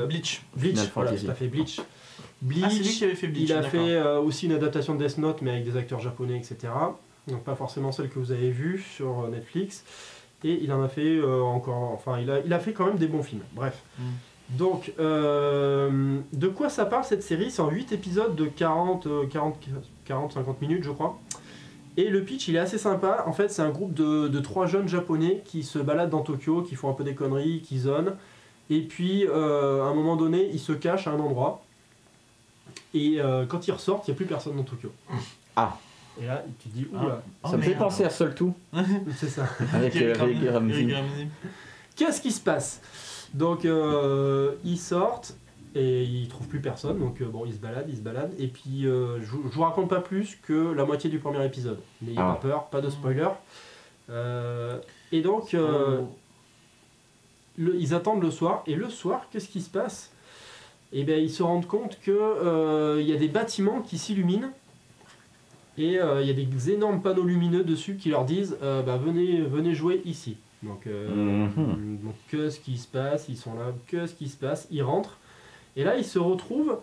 Bleach, Final voilà, Fantasy. tout à fait, Bleach. Ah c'est lui qui avait fait Bleach. Il a d'accord. fait aussi une adaptation de Death Note, mais avec des acteurs japonais, etc. Donc pas forcément celle que vous avez vue sur Netflix. Et il en a fait encore... Enfin, il a fait quand même des bons films. Bref. Donc, de quoi ça parle cette série? C'est en 8 épisodes de 40-50 minutes, je crois. Et le pitch, il est assez sympa. En fait, c'est un groupe de 3 jeunes japonais qui se baladent dans Tokyo, qui font un peu des conneries, qui zonent. Et puis, à un moment donné, ils se cachent à un endroit. Et quand ils ressortent, il n'y a plus personne dans Tokyo. Ah. Et là, tu te dis, oula, Oh, Ça me fait merde. penser à Seul Tout. c'est ça. Avec Eric Eric Ramsey. Eric Ramsey. Qu'est-ce qui se passe? Donc, ils sortent et ils trouvent plus personne. Donc, bon, ils se baladent. Et puis, je vous raconte pas plus que la moitié du premier épisode. N'ayez Ah. pas peur, pas de spoiler. Et donc, ils attendent le soir. Et le soir, qu'est-ce qui se passe? Eh bien, ils se rendent compte que y a des bâtiments qui s'illuminent. Et il y a des énormes panneaux lumineux dessus qui leur disent venez jouer ici. Donc, donc qu'est-ce qui se passe? Ils sont là, qu'est-ce qui se passe? Ils rentrent. Et là, ils se retrouvent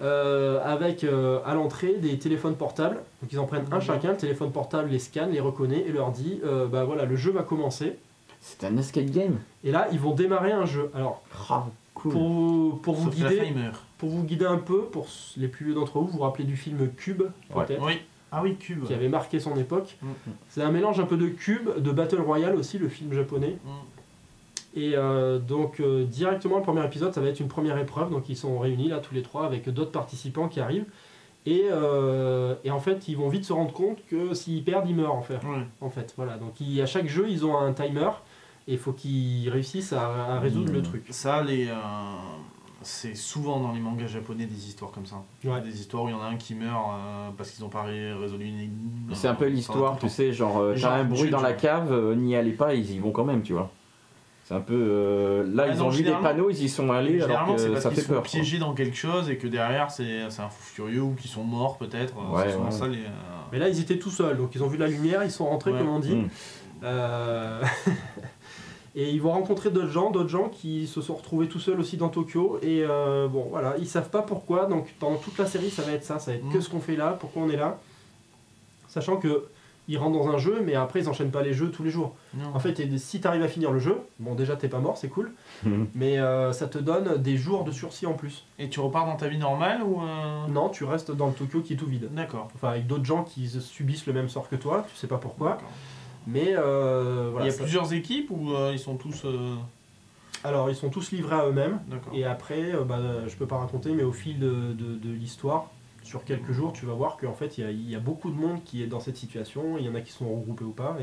avec à l'entrée des téléphones portables. Donc, ils en prennent un chacun. Le téléphone portable les scanne, les reconnaît et leur dit voilà, le jeu va commencer. C'est un escape game. Et là, ils vont démarrer un jeu. Alors, Cool. pour vous Sauf que la fin, guider. il meurt. Pour vous guider un peu, pour les plus vieux d'entre vous, vous vous rappelez du film Cube, peut-être, Oui. Ah oui, Cube. qui avait marqué son époque. Mm. C'est un mélange un peu de Cube, de Battle Royale aussi, le film japonais. Et donc directement le premier épisode ça va être une première épreuve, donc ils sont réunis là tous les trois avec d'autres participants qui arrivent et en fait ils vont vite se rendre compte que s'ils perdent ils meurent en fait voilà, donc à chaque jeu ils ont un timer et il faut qu'ils réussissent à résoudre le truc. Ça c'est souvent dans les mangas japonais des histoires comme ça. Ouais. Des histoires où il y en a un qui meurt parce qu'ils n'ont pas résolu une énigme. C'est un peu l'histoire, tu sais, genre t'as un bruit dans la cave, n'y allez pas, ils y vont quand même, tu vois. C'est un peu... là, ils ont vu des panneaux, ils y sont allés, alors que ça fait peur. Ils sont piégés dans quelque chose et que derrière, c'est un fou furieux ou qu'ils sont morts peut-être. Ouais, ça, mais là, ils étaient tout seuls, donc ils ont vu la lumière, ils sont rentrés, comme on dit. Et ils vont rencontrer d'autres gens qui se sont retrouvés tout seuls aussi dans Tokyo. Et bon, voilà, ils savent pas pourquoi. Donc pendant toute la série, ça va être ça. Ça va être que ce qu'on fait là, pourquoi on est là. Sachant que ils rentrent dans un jeu, mais après ils enchaînent pas les jeux tous les jours. Non. En fait, si tu arrives à finir le jeu, bon déjà t'es pas mort, c'est cool. Mais ça te donne des jours de sursis en plus. Et tu repars dans ta vie normale ou Non, tu restes dans le Tokyo qui est tout vide. D'accord. Enfin, avec d'autres gens qui subissent le même sort que toi, tu sais pas pourquoi. D'accord. Mais voilà. Il y a plusieurs équipes ou ils sont tous. Alors, ils sont tous livrés à eux-mêmes. D'accord. Et après, je peux pas raconter, mais au fil de l'histoire, sur quelques jours, tu vas voir qu'en fait, il y a beaucoup de monde qui est dans cette situation. Il y en a qui sont regroupés ou pas.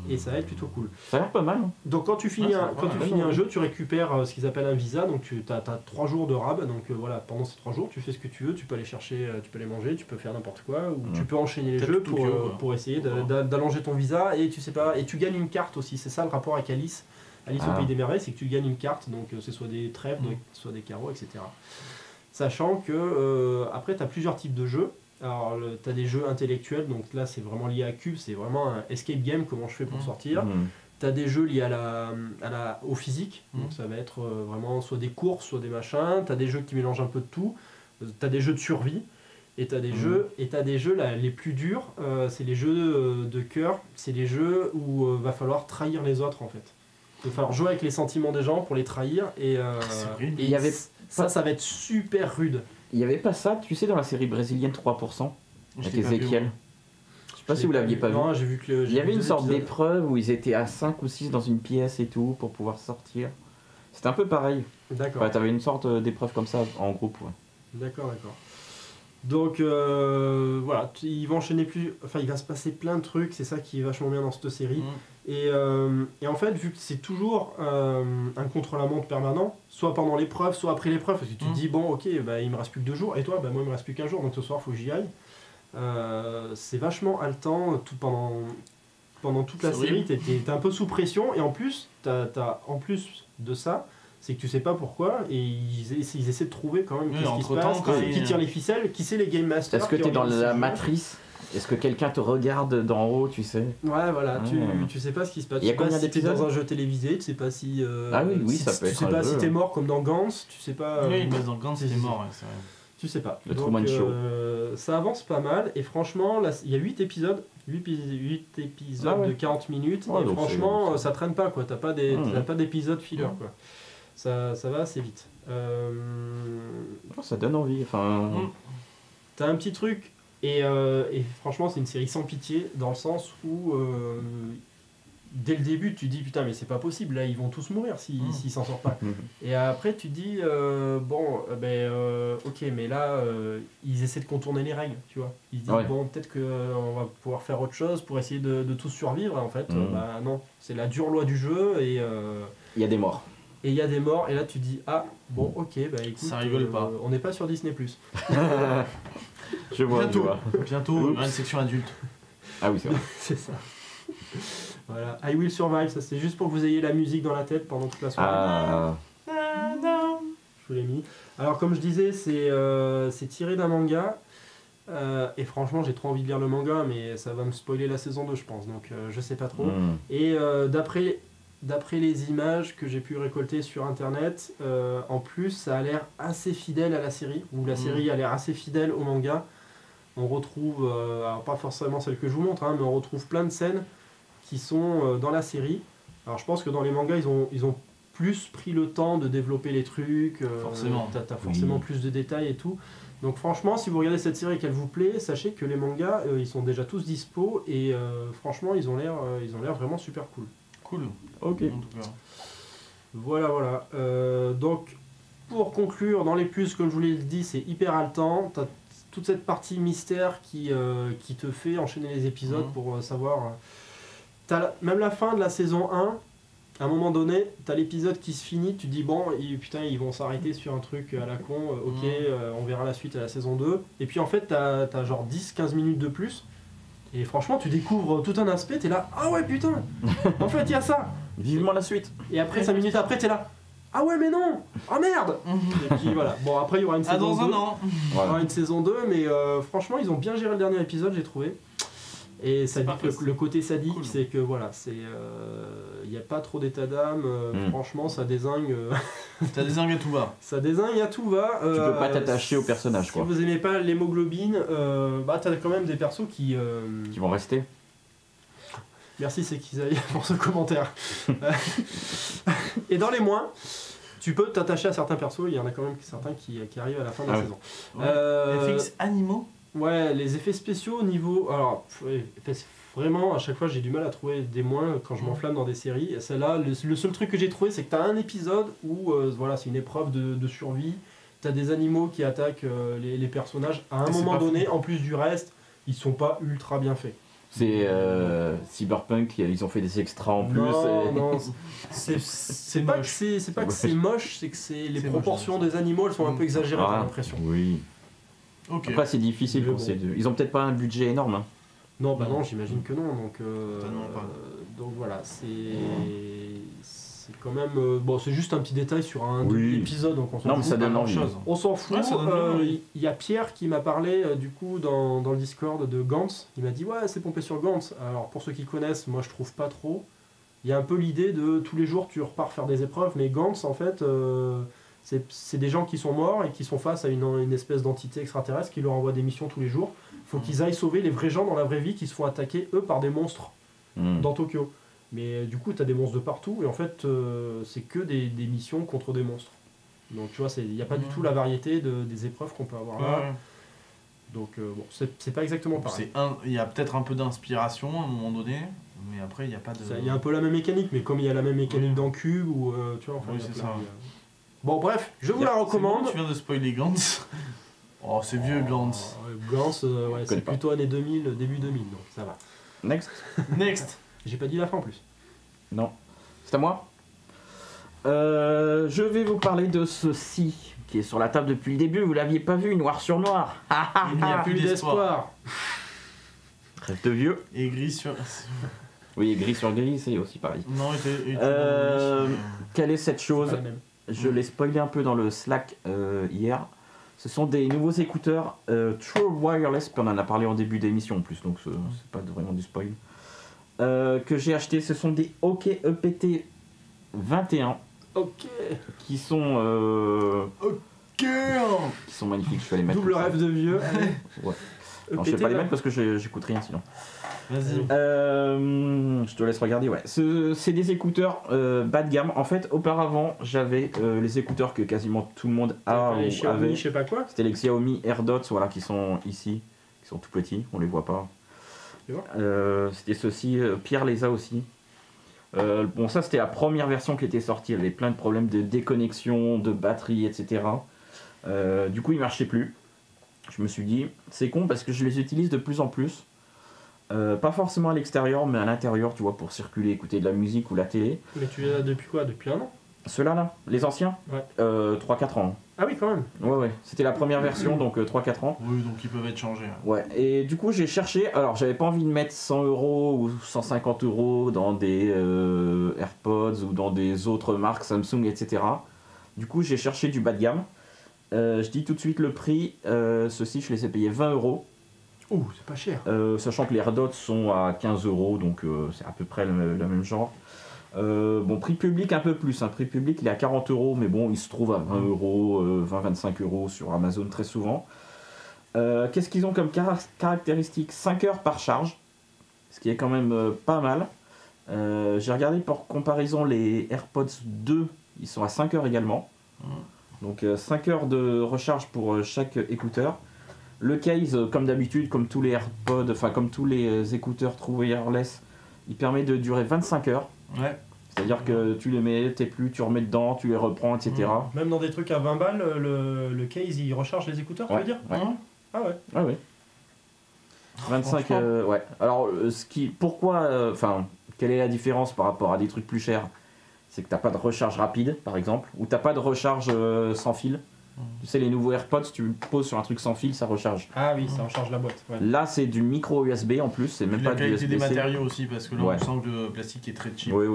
Et ça va être plutôt cool. Ça a l'air pas mal. Hein. Donc, quand tu finis un jeu, tu récupères ce qu'ils appellent un visa. Donc, tu as 3 jours de rab. Donc, voilà, pendant ces 3 jours, tu fais ce que tu veux. Tu peux aller chercher, tu peux les manger, tu peux faire n'importe quoi. Ou tu peux enchaîner les jeux pour essayer d'allonger ton visa. Et tu sais pas. Et tu gagnes une carte aussi. C'est ça le rapport avec Alice. Alice au Pays des Merveilles, c'est que tu gagnes une carte. Donc, c'est soit des trèfles, soit des carreaux, etc. Sachant que après tu as plusieurs types de jeux. Alors tu as des jeux intellectuels, donc là c'est vraiment lié à Cube, c'est vraiment un escape game, comment je fais pour sortir. Tu as des jeux liés au physique, donc ça va être vraiment soit des courses, soit des machins. Tu as des jeux qui mélangent un peu de tout. Tu as des jeux de survie. Et tu as des jeux là, les plus durs, c'est les jeux de cœur, c'est les jeux où va falloir trahir les autres en fait. Il va falloir jouer avec les sentiments des gens pour les trahir et il y avait ça va être super rude. Il n'y avait pas ça, tu sais, dans la série brésilienne 3%, avec Ezekiel. Je sais pas si vous l'aviez pas vu. Non, j'ai vu que il y avait une sorte d'épreuve où ils étaient à 5 ou 6 dans une pièce et tout pour pouvoir sortir. C'était un peu pareil. D'accord. Ouais, t'avais une sorte d'épreuve comme ça en groupe. Ouais. D'accord. Donc voilà, il va enchaîner il va se passer plein de trucs, c'est ça qui est vachement bien dans cette série. Et en fait, vu que c'est toujours un contre-la-montre permanent, soit pendant l'épreuve, soit après l'épreuve, parce que tu te dis, bon, ok, il me reste plus que 2 jours, et toi, moi, il me reste plus qu'un jour, donc ce soir, il faut que j'y aille. C'est vachement haletant pendant toute la série, t'es un peu sous pression, et en plus, en plus de ça, c'est que tu sais pas pourquoi, et ils essaient de trouver quand même qu'est-ce qui se passe, qui tire les ficelles, qui c'est les Game Masters. Est-ce que t'es dans la matrice ? Est-ce que quelqu'un te regarde d'en haut, tu sais ? Ouais, voilà, tu sais pas ce qui se passe. Il y a combien d'épisodes ? Dans un jeu télévisé, tu sais pas si. Ça peut être. Tu sais pas si t'es mort comme dans Gantz, tu sais pas. Oui, mais dans Gantz, t'es mort, c'est vrai. Tu sais pas. Le Truman Show. Ça avance pas mal, et franchement, là, il y a 8 épisodes. 8 épisodes de 40 minutes, et franchement, ça traîne pas, quoi. T'as pas d'épisode filler, quoi. Ça va assez vite. Ça donne envie, enfin. T'as un petit truc. Et franchement, c'est une série sans pitié, dans le sens où dès le début, tu te dis putain, mais c'est pas possible, là ils vont tous mourir s'ils s'en sortent pas. Et après, tu te dis ok, mais là ils essaient de contourner les règles, tu vois. Ils se disent bon, peut-être qu'on va pouvoir faire autre chose pour essayer de tous survivre. Et en fait, non, c'est la dure loi du jeu et il y a des morts. Et il y a des morts, et là tu te dis ah bon, ok, écoute, ça rigole pas. On n'est pas sur Disney+. Je vois. Bientôt, une section adulte. Ah oui, c'est vrai. C'est ça. Voilà, I Will Survive, ça c'est juste pour que vous ayez la musique dans la tête pendant toute la soirée. Je vous l'ai mis. Alors comme je disais, c'est tiré d'un manga. Et franchement, j'ai trop envie de lire le manga, mais ça va me spoiler la saison 2, je pense. Donc je sais pas trop. Et d'après les images que j'ai pu récolter sur internet, en plus ça a l'air assez fidèle à la série, ou la série a l'air assez fidèle au manga. On retrouve, alors pas forcément celle que je vous montre, mais on retrouve plein de scènes qui sont dans la série. Alors je pense que dans les mangas ils ont plus pris le temps de développer les trucs, forcément. T'as forcément plus de détails et tout. Donc franchement, si vous regardez cette série et qu'elle vous plaît, sachez que les mangas ils sont déjà tous dispo, et franchement ils ont l'air vraiment super cool. Cool. Ok. En tout cas. Voilà. Donc, pour conclure, dans les plus, comme je vous l'ai dit, c'est hyper haletant. T'as toute cette partie mystère qui te fait enchaîner les épisodes pour savoir. Même la fin de la saison 1, à un moment donné, t'as l'épisode qui se finit, tu te dis bon, putain, ils vont s'arrêter sur un truc à la con, on verra la suite à la saison 2. Et puis en fait, t'as genre 10-15 minutes de plus. Et franchement, tu découvres tout un aspect, t'es là, ah ouais, putain, en fait, il y a ça. Vivement la suite. Et après, 5 minutes après, t'es là, ah ouais, mais non, ah merde. Et puis voilà. Bon, après, il y aura une saison 2. Dans un an. Il y aura une saison 2, mais franchement, ils ont bien géré le dernier épisode, j'ai trouvé. Et ça dit que le côté sadique, cool. C'est que voilà, il n'y a pas trop d'état d'âme, franchement, ça dézingue. Ça dézingue à tout va. Ça dézingue à tout va. Tu peux pas t'attacher au personnage, si quoi. Si vous aimez pas l'hémoglobine, t'as quand même des persos qui vont rester. Merci, c'est qu'ils aillent pour ce commentaire. Et dans les moins, tu peux t'attacher à certains persos, il y en a quand même certains qui arrivent à la fin de la saison. Ouais. FX animaux. Ouais, les effets spéciaux au niveau... Alors, vraiment, à chaque fois, j'ai du mal à trouver des moins quand je m'enflamme dans des séries. Et celle-là, le seul truc que j'ai trouvé, c'est que t'as un épisode où, voilà, c'est une épreuve de survie. T'as des animaux qui attaquent les personnages. À un moment donné, en plus du reste, ils sont pas ultra bien faits. C'est Cyberpunk, ils ont fait des extras en plus. Non, c'est pas que c'est moche, c'est que les proportions des animaux, elles sont un peu exagérées, j'ai l'impression. Oui. Okay. Après, c'est difficile pour ces deux. Ils ont peut-être pas un budget énorme. Hein. Non, bah non, j'imagine que non. Donc voilà, c'est quand même. Bon, c'est juste un petit détail sur un épisode, donc on s'en fout. Mais ça donne envie. On s'en fout. Il y a Pierre qui m'a parlé du coup dans le Discord de Gantz. Il m'a dit ouais, c'est pompé sur Gantz. Alors pour ceux qui connaissent, moi je trouve pas trop. Il y a un peu l'idée de tous les jours tu repars faire des épreuves, mais Gantz en fait. C'est des gens qui sont morts et qui sont face à une espèce d'entité extraterrestre qui leur envoie des missions tous les jours. Il faut qu'ils aillent sauver les vrais gens dans la vraie vie qui se font attaquer, eux, par des monstres dans Tokyo. Mais du coup, tu as des monstres de partout et en fait, c'est que des missions contre des monstres. Donc tu vois, il n'y a pas du tout la variété des épreuves qu'on peut avoir là. Donc bon, c'est pas exactement pareil. Il y a peut-être un peu d'inspiration à un moment donné, mais après, il n'y a pas de... Il y a un peu la même mécanique, mais comme il y a la même mécanique dans Cube, ou tu vois, enfin... Oui, c'est ça. Bon bref, je vous la recommande. Bon, tu viens de spoiler Gantz. Oh, c'est vieux Gantz. Gantz, c'est plutôt années 2000, début 2000, donc ça va. Next. J'ai pas dit la fin en plus. Non. C'est à moi. Je vais vous parler de ceci qui est sur la table depuis le début. Vous l'aviez pas vu, noir sur noir. Il n'y a plus d'espoir. Rêve de vieux. Et gris sur... Oui, gris sur gris, c'est aussi pareil. Non, quelle est cette chose ? Je l'ai spoilé un peu dans le Slack hier. Ce sont des nouveaux écouteurs True Wireless, puis on en a parlé en début d'émission en plus, donc c'est pas vraiment du spoil. Que j'ai acheté, ce sont des OK EPT 21. Ok. Qui sont qui sont magnifiques. Je vais les mettre. Double rêve de vieux. Ouais. Non, je vais pas les mettre parce que j'écoute rien sinon. Vas-y. Je te laisse regarder, ouais. C'est des écouteurs bas de gamme. En fait, auparavant, j'avais les écouteurs que quasiment tout le monde a les Xiaomi, je sais pas quoi. C'était les Xiaomi AirDots, voilà, qui sont ici, qui sont tout petits, on les voit pas. C'était ceux-ci, Pierre les a aussi. Bon, ça c'était la première version qui était sortie. Il y avait plein de problèmes de déconnexion, de batterie, etc. Du coup, ils marchaient plus. Je me suis dit, c'est con parce que je les utilise de plus en plus. Pas forcément à l'extérieur, mais à l'intérieur, tu vois, pour circuler, écouter de la musique ou la télé. Mais tu les as depuis quoi ? Depuis un an ? Ceux-là, là, les anciens ? Ouais. 3-4 ans. Ah oui, quand même. Ouais. C'était la première version, donc 3-4 ans. Oui, donc ils peuvent être changés. Ouais, et du coup, j'ai cherché. Alors, j'avais pas envie de mettre 100 € ou 150 € dans des AirPods ou dans des autres marques, Samsung, etc. Du coup, j'ai cherché du bas de gamme. Je dis tout de suite le prix. Ceux-ci, je les ai payés 20 €. Oh, c'est pas cher. Sachant que les AirDots sont à 15 €, donc c'est à peu près le même genre. Bon, prix public un peu plus. Prix public il est à 40 €, mais bon, il se trouve à 20 €, 20-25 € sur Amazon très souvent. Qu'est-ce qu'ils ont comme caractéristique ? 5 heures par charge, ce qui est quand même pas mal. J'ai regardé pour comparaison les AirPods 2, ils sont à 5 heures également. Donc 5 heures de recharge pour chaque écouteur. Le case, comme d'habitude, comme tous les AirPods, enfin comme tous les écouteurs True Wireless, il permet de durer 25 heures. Ouais. C'est-à-dire que tu les mets, t'es plus, tu remets dedans, tu les reprends, etc. Même dans des trucs à 20 balles, le case il recharge les écouteurs, tu veux dire? Ouais. Ah ouais. Ah ouais. 25, ouais. Alors, pourquoi, quelle est la différence par rapport à des trucs plus chers? C'est que t'as pas de recharge rapide, par exemple, ou t'as pas de recharge sans fil. Tu sais, les nouveaux AirPods, tu le poses sur un truc sans fil, ça recharge. Ah oui, ça recharge la boîte. Ouais. Là, c'est du micro USB en plus, c'est même Puis pas la du qualité USB-C. des matériaux aussi, parce que là on sent que le plastique est très cheap. Oui,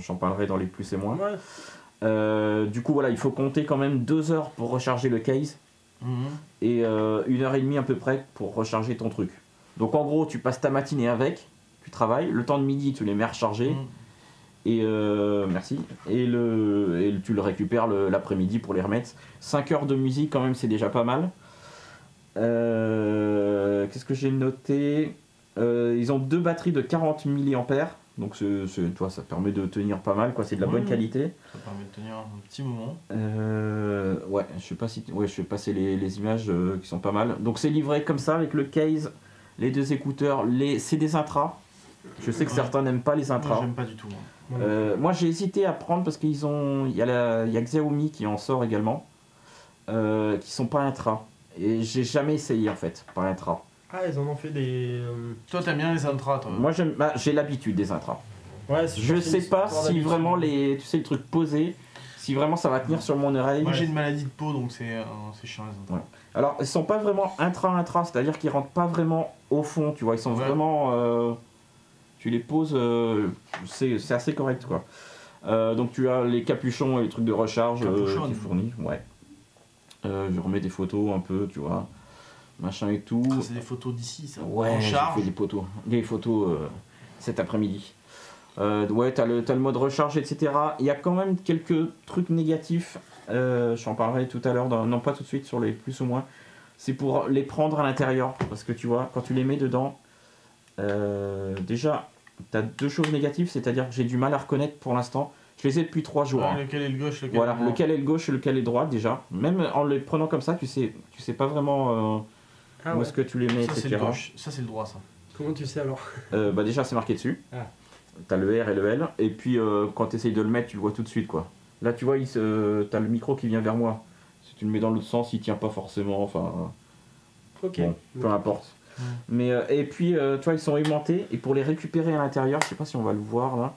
j'en parlerai dans les plus et moins. Ouais. Du coup, voilà, il faut compter quand même 2 heures pour recharger le case et 1h30 à peu près pour recharger ton truc. Donc en gros, tu passes ta matinée avec, tu travailles, le temps de midi, tu les mets à recharger. Et merci. Et tu le récupères l'après-midi pour les remettre. 5 heures de musique quand même, c'est déjà pas mal. Qu'est-ce que j'ai noté? Ils ont 2 batteries de 40 mAh. Donc ça permet de tenir pas mal, quoi. C'est de la bonne qualité. Ça permet de tenir un petit moment. Ouais, je vais passer les images qui sont pas mal. Donc c'est livré comme ça avec le case, les 2 écouteurs, c'est des intras. Je sais que certains n'aiment pas les intras. Moi j'aime pas du tout. Moi j'ai hésité à prendre parce qu'il y a Xiaomi qui en sort également, qui sont pas intra. Et j'ai jamais essayé en fait, pas intra. Ah, ils en ont fait des. Toi t'aimes bien les intras, toi? Moi j'ai l'habitude des intras. Ouais, je sais pas si vraiment tu sais le truc posé, si vraiment ça va tenir sur mon oreille. Moi j'ai une maladie de peau donc c'est chiant les intras. Ouais. Alors ils sont pas vraiment intra, c'est-à-dire qu'ils rentrent pas vraiment au fond, tu vois, ils sont vraiment. Tu les poses, c'est assez correct quoi. Donc tu as les capuchons et les trucs de recharge qui fournissent. Ouais. Je remets des photos un peu, tu vois, machin et tout. C'est des photos d'ici, ça. Ouais, j'ai fait des photos cet après-midi. Ouais, t'as le mode recharge, etc. Il y a quand même quelques trucs négatifs. J'en parlerai tout à l'heure, non pas tout de suite sur les plus ou moins. C'est pour les prendre à l'intérieur, parce que tu vois, quand tu les mets dedans. Déjà, tu as 2 choses négatives, c'est-à-dire que j'ai du mal à reconnaître pour l'instant. Je les ai depuis 3 jours. Lequel est le gauche, lequel voilà, est le droit. lequel est le gauche et lequel est le droit déjà. Même en les prenant comme ça, tu sais pas vraiment où est-ce que tu les mets, ça, etc. C'est le gauche, ça c'est le droit, ça. Comment tu sais alors? Bah déjà, c'est marqué dessus. T'as le R et le L, et puis quand tu essayes de le mettre, tu le vois tout de suite quoi. Là, tu vois, t'as le micro qui vient vers moi. Si tu le mets dans l'autre sens, il tient pas forcément. Enfin, ok. Bon, peu importe. Mais et puis tu vois, ils sont aimantés et pour les récupérer à l'intérieur, je sais pas si on va le voir là,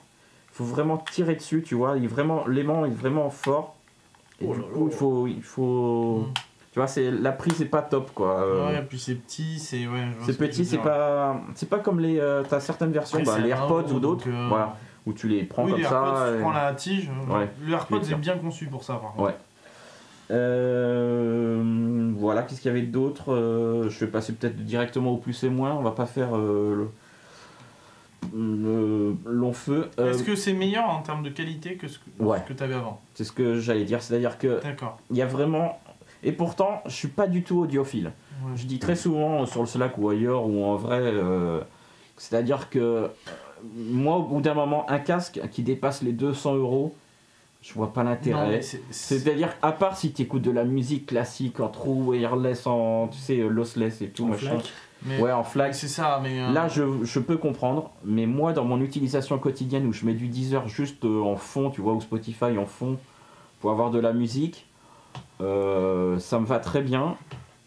il faut vraiment tirer dessus, tu vois, l'aimant est vraiment fort et du coup il faut tu vois, la prise est pas top quoi. Ouais, et puis c'est petit, c'est petit, c'est pas comme les t'as certaines versions, après, les AirPods ou d'autres, voilà, où tu les prends comme ça. Tu prends la tige. Ouais, le AirPods est bien conçu pour ça par contre. Ouais. Voilà, qu'est-ce qu'il y avait d'autre? Je vais passer peut-être directement au plus et moins, on va pas faire le long feu. Est-ce que c'est meilleur en termes de qualité que ce que tu avais avant? C'est ce que j'allais dire, c'est-à-dire que il y a vraiment... Et pourtant, je suis pas du tout audiophile. Ouais. Je dis très souvent sur le Slack ou ailleurs ou en vrai, c'est-à-dire que moi au bout d'un moment, un casque qui dépasse les 200 €, je vois pas l'intérêt. C'est-à-dire, à part si tu écoutes de la musique classique en true wireless, tu sais, lossless et tout, machin. Ouais, en FLAC. C'est ça, mais. Là, je peux comprendre, mais moi, dans mon utilisation quotidienne où je mets du Deezer juste en fond, tu vois, ou Spotify en fond, pour avoir de la musique, ça me va très bien.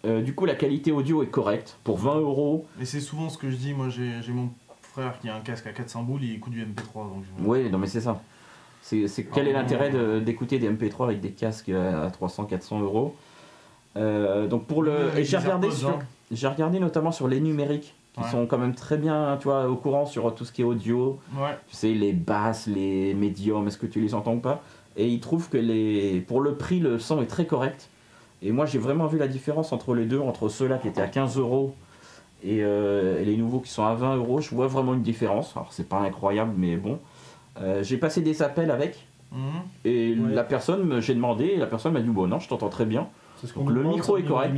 Du coup, la qualité audio est correcte pour 20 €. Mais c'est souvent ce que je dis. Moi, j'ai mon frère qui a un casque à 400 boules, il écoute du MP3. Donc oui, non, mais c'est ça. Quel est l'intérêt d'écouter des MP3 avec des casques à 300-400 €. Donc pour et j'ai regardé notamment sur les numériques qui sont quand même très bien, tu vois, au courant sur tout ce qui est audio. Ouais. Tu sais, les basses, les médiums, est-ce que tu les entends ou pas? Et ils trouvent que pour le prix, le son est très correct. Et moi, j'ai vraiment vu la différence entre les deux, entre ceux-là qui étaient à 15 € et les nouveaux qui sont à 20 €. Je vois vraiment une différence. Alors c'est pas incroyable, mais bon. J'ai passé des appels avec et la personne, j'ai demandé et la personne m'a dit bon non, je t'entends très bien. Donc le micro est correct.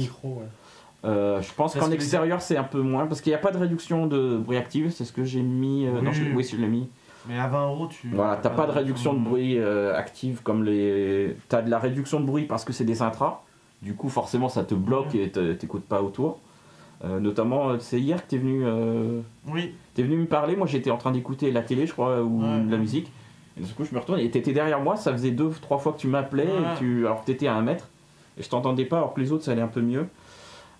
Je pense qu'en extérieur c'est un peu moins parce qu'il n'y a pas de réduction de bruit active, c'est ce que j'ai mis. Non, oui, je l'ai mis. Mais à 20 € tu. Voilà, t'as pas de réduction de bruit active comme les. T'as de la réduction de bruit parce que c'est des intras. Du coup forcément ça te bloque et t'écoutes pas autour. Notamment, c'est hier que t'es venu, Oui. t'es venu me parler. Moi, j'étais en train d'écouter la télé, je crois, ou de la musique. Et du coup, je me retourne et t'étais derrière moi. Ça faisait 2-3 fois que tu m'appelais, alors que t'étais à 1 mètre. Et je t'entendais pas, alors que les autres, ça allait un peu mieux.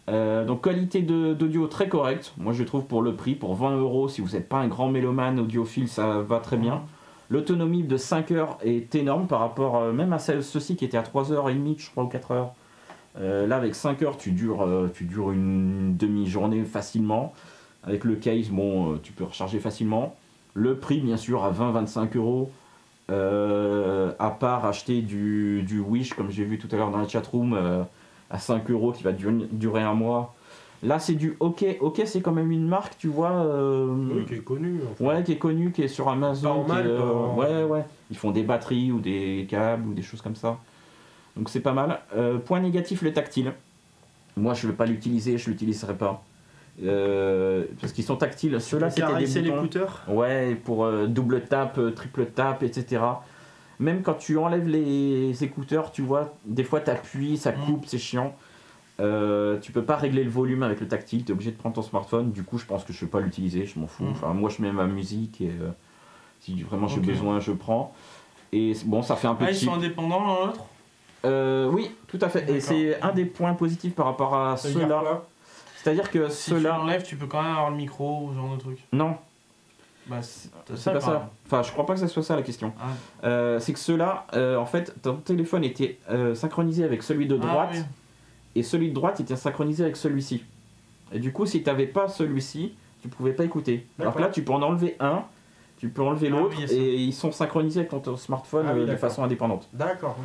Donc, qualité d'audio très correcte. Moi, je trouve pour le prix, pour 20 €, si vous n'êtes pas un grand mélomane audiophile, ça va très bien. L'autonomie de 5 heures est énorme par rapport même à ceci qui était à 3h30, je crois, ou 4 heures. Là, avec 5 heures, tu dures une demi-journée facilement. Avec le case, bon, tu peux recharger facilement. Le prix, bien sûr, à 20-25 €. À part acheter du Wish, comme j'ai vu tout à l'heure dans la chatroom, à 5 € qui va durer 1 mois. Là, c'est du OK. OK, c'est quand même une marque, tu vois. Oui, qui est connue. Enfin. Ouais, qui est connue, qui est sur Amazon. Ouais. Ils font des batteries ou des câbles ou des choses comme ça. Donc c'est pas mal. Point négatif, le tactile. Moi, je ne vais pas l'utiliser, je ne l'utiliserai pas. Parce qu'ils sont tactiles. Ceux-là, c'était des boutons. L'écouteur. Ouais, pour double tap, triple tap, etc. Même quand tu enlèves les écouteurs, tu vois, des fois t'appuies, ça coupe, c'est chiant. Tu peux pas régler le volume avec le tactile, tu es obligé de prendre ton smartphone. Du coup, je pense que je vais pas l'utiliser, je m'en fous. Enfin, moi, je mets ma musique et si vraiment j'ai besoin, je prends. Et bon, ça fait un peu cheap. Ils sont indépendants l'un l'autre. Oui, tout à fait. Et c'est un des points positifs par rapport à ceux-là. C'est-à-dire que si ceux-là. Si tu l'enlèves, tu peux quand même avoir le micro ou ce genre de truc. Non. Bah, c'est pas ça. Enfin, je crois pas que ça soit ça la question. C'est que ceux-là, en fait, ton téléphone était synchronisé avec celui de droite et celui de droite était synchronisé avec celui-ci. Et du coup, si tu n'avais pas celui-ci, tu pouvais pas écouter. Alors que là, tu peux en enlever un. Tu peux enlever l'autre et ils sont synchronisés avec ton smartphone de façon indépendante. D'accord.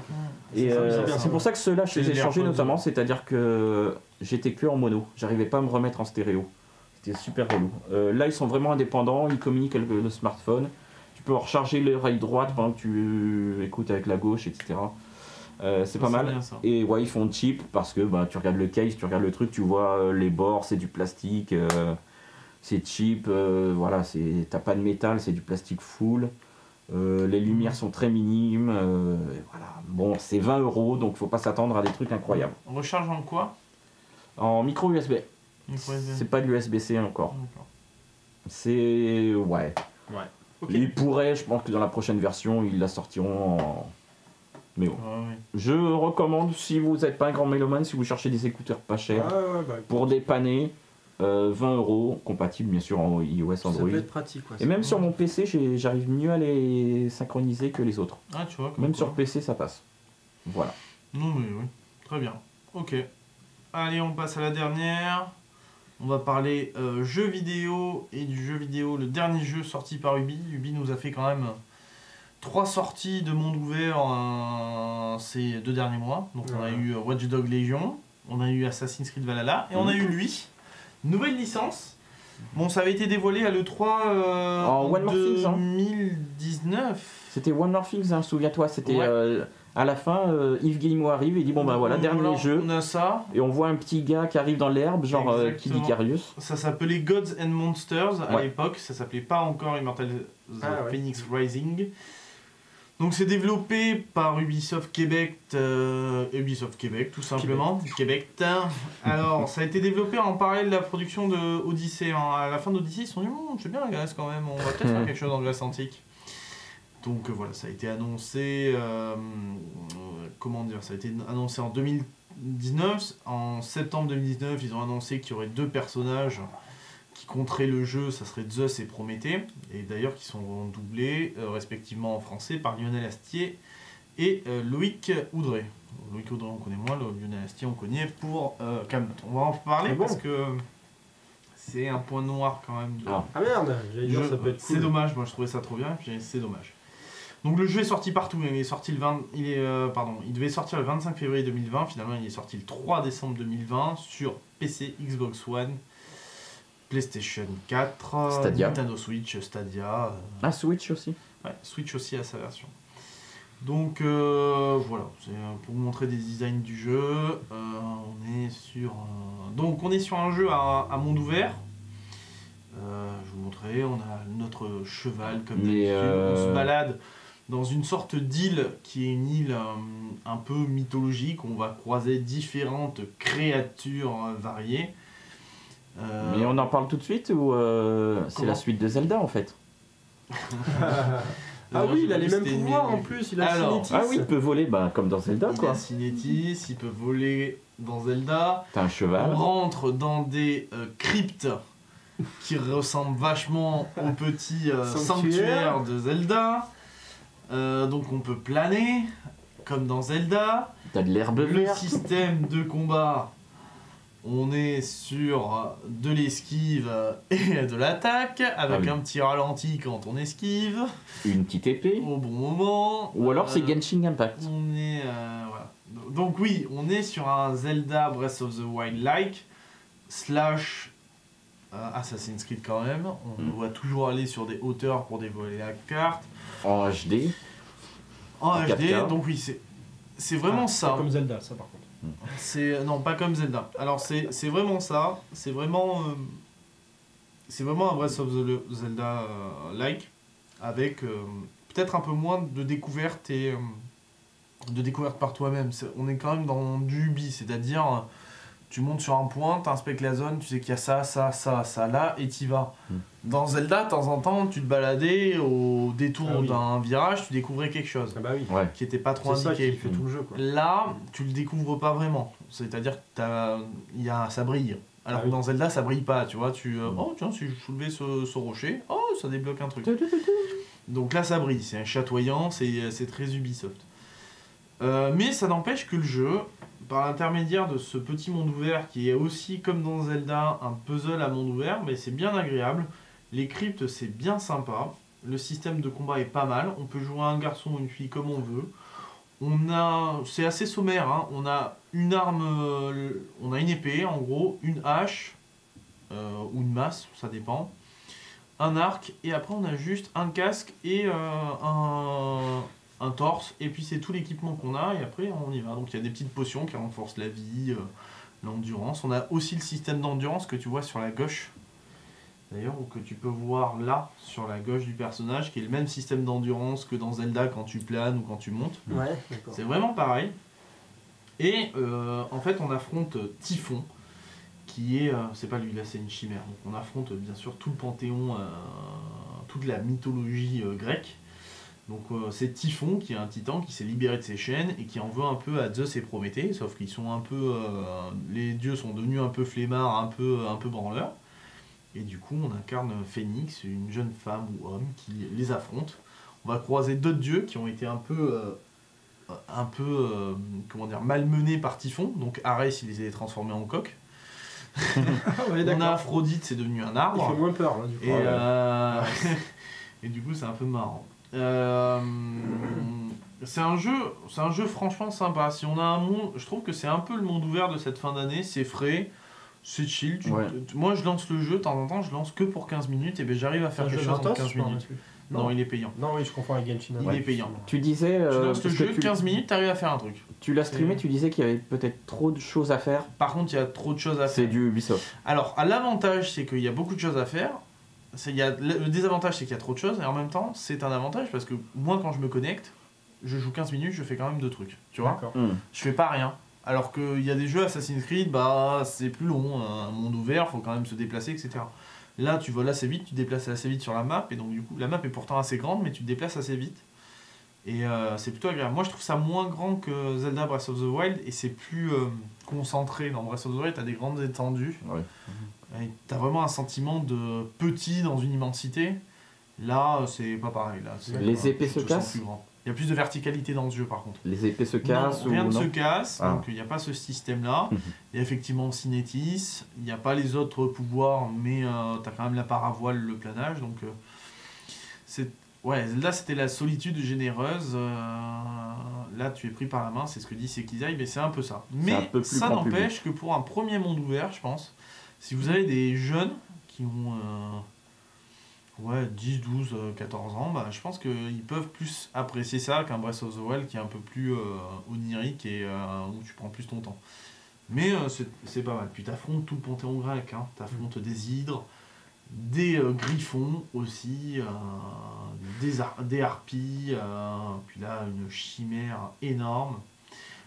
Et c'est pour ça que ceux-là, je les ai changés notamment, c'est-à-dire que j'étais que en mono, j'arrivais pas à me remettre en stéréo. C'était super relou. Là, ils sont vraiment indépendants, ils communiquent avec le smartphone. Tu peux recharger l'oreille droite pendant que tu écoutes avec la gauche, etc. C'est pas mal. Et ouais, ils font cheap parce que tu regardes le case, tu regardes le truc, tu vois les bords, c'est du plastique. C'est cheap, voilà, t'as pas de métal, c'est du plastique full. Les lumières sont très minimes. Voilà. Bon, c'est 20 €, donc faut pas s'attendre à des trucs incroyables. On recharge en quoi? En micro USB. C'est pas de l'USB-C encore. C'est. Ouais. Okay. Ils pourraient, je pense que dans la prochaine version, ils la sortiront en. Mais bon. Je recommande, si vous n'êtes pas un grand mélomane, si vous cherchez des écouteurs pas chers, pour dépanner. 20 €, compatible bien sûr en iOS, Android. Ça peut être pratique. Et même sur mon PC, j'arrive mieux à les synchroniser que les autres. Ah, tu vois. Même sur PC, ça passe. Voilà. Non, mais oui. Très bien. Ok. Allez, on passe à la dernière. On va parler jeux vidéo et du jeu vidéo, le dernier jeu sorti par Ubi. Ubi nous a fait quand même 3 sorties de monde ouvert ces 2 derniers mois. Donc on a eu Watch Dogs Legion, on a eu Assassin's Creed Valhalla et on a eu lui. Nouvelle licence. Bon, ça avait été dévoilé à l'E3 en 2019. C'était One More Things, hein, souviens-toi. C'était à la fin, Yves Guillemot arrive et dit bon bah voilà, dernier jeu. On a ça. Et on voit un petit gars qui arrive dans l'herbe, genre Kid Icarus. Ça s'appelait Gods and Monsters à l'époque. Ça s'appelait pas encore Immortals Phoenix Rising. Donc c'est développé par Ubisoft Québec, tout simplement. Québec. Alors ça a été développé en parallèle de la production de Odyssey. À la fin d'Odyssey, ils se sont dit c'est bien la Grèce quand même, on va peut-être faire quelque chose en Grèce antique. Donc voilà, ça a été annoncé. Ça a été annoncé en 2019. En septembre 2019, ils ont annoncé qu'il y aurait 2 personnages qui compteraient le jeu, ça serait Zeus et Prométhée, et d'ailleurs qui sont doublés respectivement en français par Lionel Astier et Loïc Oudré. Loïc Oudré on connaît moins, Lionel Astier on connaît pour Camelot. On va en parler parce que c'est un point noir quand même. Ah merde, ça peut être cool. C'est dommage, moi je trouvais ça trop bien, c'est dommage. Donc le jeu est sorti partout, il devait sortir le 25 février 2020, finalement il est sorti le 3 décembre 2020 sur PC, Xbox One, PlayStation 4, Stadia. Nintendo Switch, Stadia. Switch aussi. Ouais, Switch aussi à sa version. Donc voilà, c'est pour vous montrer des designs du jeu. On est sur un jeu à monde ouvert. Je vous montrerai, on a notre cheval comme d'habitude. On se balade dans une sorte d'île qui est une île un peu mythologique. On va croiser différentes créatures variées. Mais on en parle tout de suite ou c'est la suite de Zelda en fait? Ah oui, il a les mêmes pouvoirs en plus, il a Cinétis. Ah oui, il peut voler comme dans Zelda quoi. Il a Cinétis, il peut voler dans Zelda. T'as un cheval. On rentre dans des cryptes qui ressemblent vachement au petit sanctuaire de Zelda. Donc on peut planer, comme dans Zelda. T'as de l'herbe Le verte. système de combat, on est sur de l'esquive et de l'attaque, avec un petit ralenti quand on esquive. Une petite épée. Au bon moment. Ou alors c'est Genshin Impact. On est... voilà. Donc oui, on est sur un Zelda Breath of the Wild-like, slash Assassin's Creed quand même. On doit toujours aller sur des hauteurs pour dévoiler la carte. En HD. En HD, 4K. donc oui, c'est vraiment ça. Comme Zelda, ça par contre. Non, pas comme Zelda. Alors c'est vraiment ça. C'est vraiment un Breath of the Zelda like, avec peut-être un peu moins de découverte et de découverte par toi-même. On est quand même dans du Ubi, c'est-à-dire tu montes sur un point, t'inspectes la zone, tu sais qu'il y a ça là et t'y vas. Dans Zelda, de temps en temps, tu te baladais au détour d'un virage, tu découvrais quelque chose qui était pas trop indiqué. C'est ça qui fait tout le jeu, quoi. Là, tu le découvres pas vraiment. C'est-à-dire que ça brille. Alors que dans Zelda, ça brille pas, tu vois. Oh tiens, si je soulevais ce rocher, oh ça débloque un truc. Donc là, ça brille, c'est chatoyant, c'est très Ubisoft. Mais ça n'empêche que le jeu, par l'intermédiaire de ce petit monde ouvert qui est aussi, comme dans Zelda, un puzzle à monde ouvert, mais c'est bien agréable. Les cryptes, c'est bien sympa. Le système de combat est pas mal. On peut jouer un garçon ou une fille comme on veut. C'est assez sommaire, hein. On a une arme, on a une épée en gros, une hache, ou une masse, ça dépend. Un arc, et après on a juste un casque et un torse, et puis c'est tout l'équipement qu'on a, et après on y va. Donc il y a des petites potions qui renforcent la vie, l'endurance. On a aussi le système d'endurance que tu vois sur la gauche, d'ailleurs, ou que tu peux voir là, sur la gauche du personnage, qui est le même système d'endurance que dans Zelda quand tu planes ou quand tu montes. Ouais, d'accord. C'est vraiment pareil. Et en fait on affronte Typhon, qui est... c'est pas lui, là c'est une chimère. Donc on affronte bien sûr tout le panthéon, toute la mythologie grecque. Donc c'est Typhon qui est un titan qui s'est libéré de ses chaînes et qui en veut un peu à Zeus et Prométhée, sauf qu'ils sont un peu... les dieux sont devenus un peu flemmards, un peu branleurs. Et du coup on incarne Phénix, une jeune femme ou homme qui les affronte. On va croiser d'autres dieux qui ont été un peu comment dire, malmenés par Typhon. Donc Arès, il les a transformés en coq. On a Aphrodite, c'est devenu un arbre. Il fait moins peur là du coup. Et du coup c'est un peu marrant. C'est un jeu franchement sympa. Si on a un monde, je trouve que c'est un peu le monde ouvert de cette fin d'année. C'est frais, c'est chill. Moi je lance le jeu, de temps en temps je lance que pour 15 minutes et ben j'arrive à faire quelque chose en 15 minutes. Non, il est payant. Non, oui, je confonds avec Genshin. Il est payant. Tu disais... tu lances le jeu, 15 minutes, t'arrives à faire un truc. Tu l'as streamé, tu disais qu'il y avait peut-être trop de choses à faire. Par contre, il y a trop de choses à faire. C'est du Ubisoft. Alors, l'avantage, c'est qu'il y a beaucoup de choses à faire. Le désavantage, c'est qu'il y a trop de choses. Et en même temps, c'est un avantage parce que moi, quand je me connecte, je joue 15 minutes, je fais quand même 2 trucs. Tu vois ? Je fais pas rien. Alors qu'il y a des jeux Assassin's Creed, c'est plus long. Un monde ouvert, faut quand même se déplacer, etc. Là, tu voles assez vite, tu te déplaces assez vite sur la map, et donc du coup, la map est pourtant assez grande, mais tu te déplaces assez vite. Et c'est plutôt agréable. Moi, je trouve ça moins grand que Zelda Breath of the Wild, et c'est plus concentré. Dans Breath of the Wild, t'as des grandes étendues. Ouais. T'as vraiment un sentiment de petit dans une immensité. Là, c'est pas pareil. Là, les épées se cassent. Il y a plus de verticalité dans ce jeu par contre. Les épées se cassent non, rien ne se casse, donc il n'y a pas ce système-là. Il y a effectivement Cinétis, il n'y a pas les autres pouvoirs, mais tu as quand même la paravoile, le planage. Donc, là c'était la solitude généreuse. Là tu es pris par la main, c'est ce que dit Sekizai, mais c'est un peu ça. Mais ça n'empêche que pour un premier monde ouvert, je pense, si vous avez des jeunes qui ont... 10, 12, 14 ans, je pense qu'ils peuvent plus apprécier ça qu'un Breath of the Wild qui est un peu plus onirique et où tu prends plus ton temps. Mais c'est pas mal. Puis t'affrontes tout le panthéon grec, hein. T'affrontes des hydres, des griffons aussi, des harpies, puis là une chimère énorme.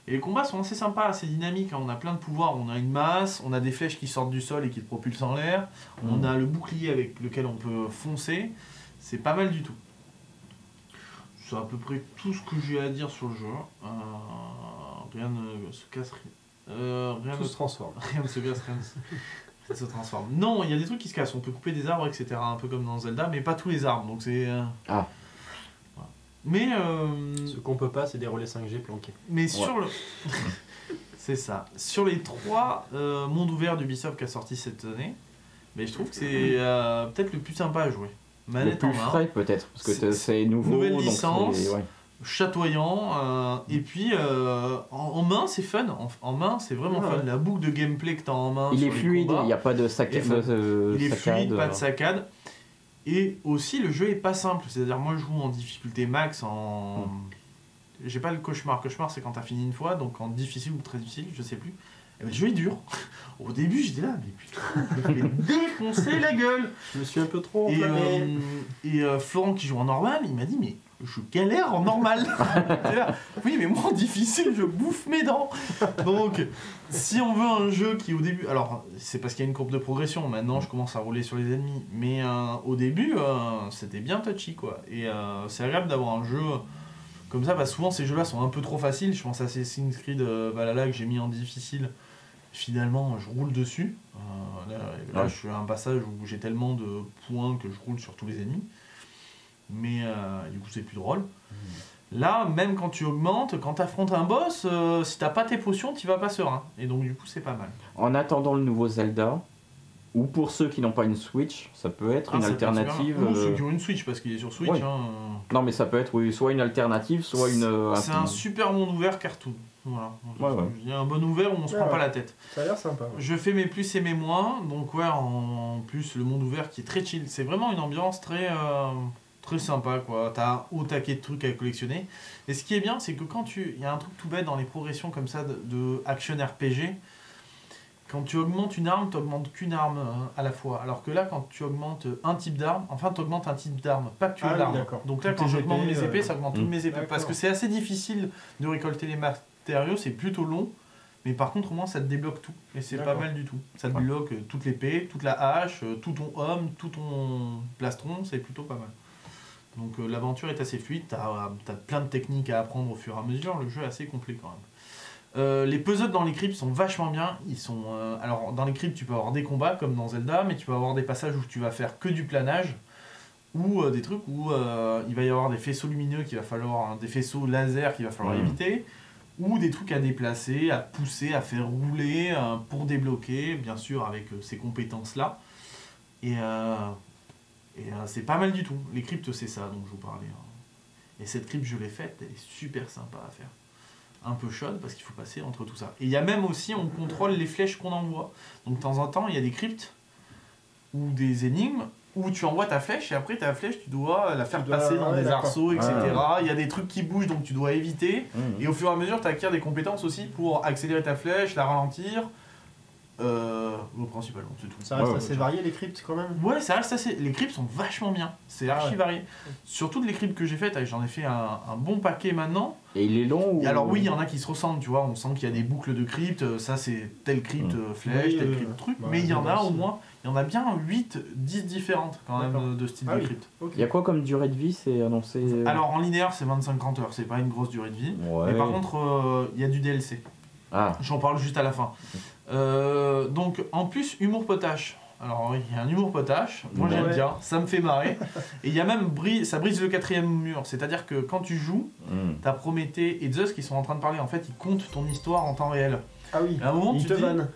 Et les combats sont assez sympas, assez dynamiques. On a plein de pouvoirs, on a une masse, on a des flèches qui sortent du sol et qui te propulsent en l'air. On a le bouclier avec lequel on peut foncer. C'est pas mal du tout. C'est à peu près tout ce que j'ai à dire sur le jeu. Rien ne se casse. Rien Tout se transforme. Rien ne se casse, rien ne se transforme. Non, il y a des trucs qui se cassent. On peut couper des arbres, etc. Un peu comme dans Zelda, mais pas tous les arbres. Donc c'est. Ah. Voilà. Mais. Ce qu'on peut pas, c'est des relais 5G planqués. Mais sur le. C'est ça. Sur les 3 mondes ouverts d'Ubisoft qui a sorti cette année, mais je trouve que c'est peut-être le plus sympa à jouer. Manette le en plus main. frais peut-être, parce que c'est nouveau. Nouvelle donc licence. ouais. Chatoyant, et puis en main c'est fun, en main c'est vraiment fun. La boucle de gameplay que tu as en main, il sur est les fluide, combats, il n'y a pas de saccade. Il est fluide, pas de saccade. Et aussi le jeu est pas simple, c'est-à-dire moi je joue en difficulté max, j'ai pas le cauchemar. Cauchemar c'est quand t'as fini une fois, donc en difficile ou très difficile, je sais plus. Et ben, le jeu est dur. Au début j'étais là, mais putain, je vais défoncer la gueule. Je me suis un peu trop enflammé. Et Florent qui joue en normal, il m'a dit mais je galère en normal. Là, oui mais moi en difficile je bouffe mes dents. Donc si on veut un jeu qui au début, alors c'est parce qu'il y a une courbe de progression, maintenant je commence à rouler sur les ennemis, mais au début c'était bien touchy quoi. Et c'est agréable d'avoir un jeu comme ça, parce que souvent ces jeux là sont un peu trop faciles. Je pense à Assassin's Creed Valhalla que j'ai mis en difficile. Finalement, je roule dessus. Là, je suis à un passage où j'ai tellement de points que je roule sur tous les ennemis. Mais du coup, c'est plus drôle. Là, même quand tu augmentes, quand tu affrontes un boss, si t'as pas tes potions, tu vas pas serein. Et donc, du coup, c'est pas mal. En attendant le nouveau Zelda, ou pour ceux qui n'ont pas une Switch, ça peut être une alternative. Non, ceux qui ont une Switch, parce qu'il est sur Switch. Ouais. Non, mais ça peut être soit une alternative, soit une. C'est un super monde ouvert cartoon. Voilà. Ouais. Il y a un bon ouvert où on se prend pas la tête. Ça a l'air sympa. Ouais. Je fais mes plus et mes moins, donc ouais, en plus le monde ouvert qui est très chill. C'est vraiment une ambiance très sympa quoi. T'as au taquet de trucs à collectionner. Et ce qui est bien, c'est que quand il y a un truc tout bête dans les progressions comme ça de action RPG, quand tu augmentes une arme, tu augmentes qu'une arme à la fois. Alors que là, quand tu augmentes un type d'arme, tu augmentes un type d'arme, pas que l'arme. D'accord. Donc là, quand j'augmente mes épées, ça augmente toutes mes épées. Parce que c'est assez difficile de récolter les matériaux, c'est plutôt long. Mais par contre, au moins, ça te débloque tout. Et c'est pas mal du tout. Ça te débloque toute l'épée, toute la hache, tout ton homme, tout ton plastron, c'est plutôt pas mal. Donc l'aventure est assez fluide, t'as plein de techniques à apprendre au fur et à mesure, le jeu est assez complet quand même. Les puzzles dans les cryptes sont vachement bien. Ils sont, alors dans les cryptes tu peux avoir des combats comme dans Zelda, mais tu peux avoir des passages où tu vas faire que du planage, ou des trucs où il va y avoir des faisceaux lumineux qu'il va falloir, des faisceaux laser qu'il va falloir éviter, ou des trucs à déplacer, à pousser, à faire rouler pour débloquer, bien sûr avec ces compétences là. Et c'est pas mal du tout. Les cryptes c'est ça dont je vous parlais. Et cette crypte je l'ai faite, elle est super sympa à faire. Un peu chaude parce qu'il faut passer entre tout ça. Et il y a même aussi, on contrôle les flèches qu'on envoie. Donc de temps en temps, il y a des cryptes ou des énigmes où tu envoies ta flèche et après ta flèche, tu dois la faire passer dans des arceaux, etc. Il y a des trucs qui bougent donc tu dois éviter. Et au fur et à mesure, tu acquiers des compétences aussi pour accélérer ta flèche, la ralentir. Principalement, c'est tout. Ça reste assez varié les cryptes quand même. Ouais, ça reste assez. Les cryptes sont vachement bien. C'est archi varié. Sur toutes les cryptes que j'ai faites, j'en ai fait un bon paquet maintenant. Et il est long ou... Alors oui, il y en a qui se ressemblent, tu vois, on sent qu'il y a des boucles de cryptes, ça c'est telle crypte flèche, telle crypte truc, mais il y en a au moins, il y en a bien 8, 10 différentes quand même de style de crypte. Il y a quoi comme durée de vie, c'est annoncé Alors en linéaire c'est 25-30 heures, c'est pas une grosse durée de vie, mais par contre il y a du DLC. J'en parle juste à la fin. Donc en plus, humour potache. Alors oui, il y a un humour potache, moi j'aime bien, ça me fait marrer. Et il y a même, ça brise le 4e mur, c'est-à-dire que quand tu joues, t'as Prométhée et Zeus qui sont en train de parler, en fait ils comptent ton histoire en temps réel. Ah oui, à un moment, ils te vannent.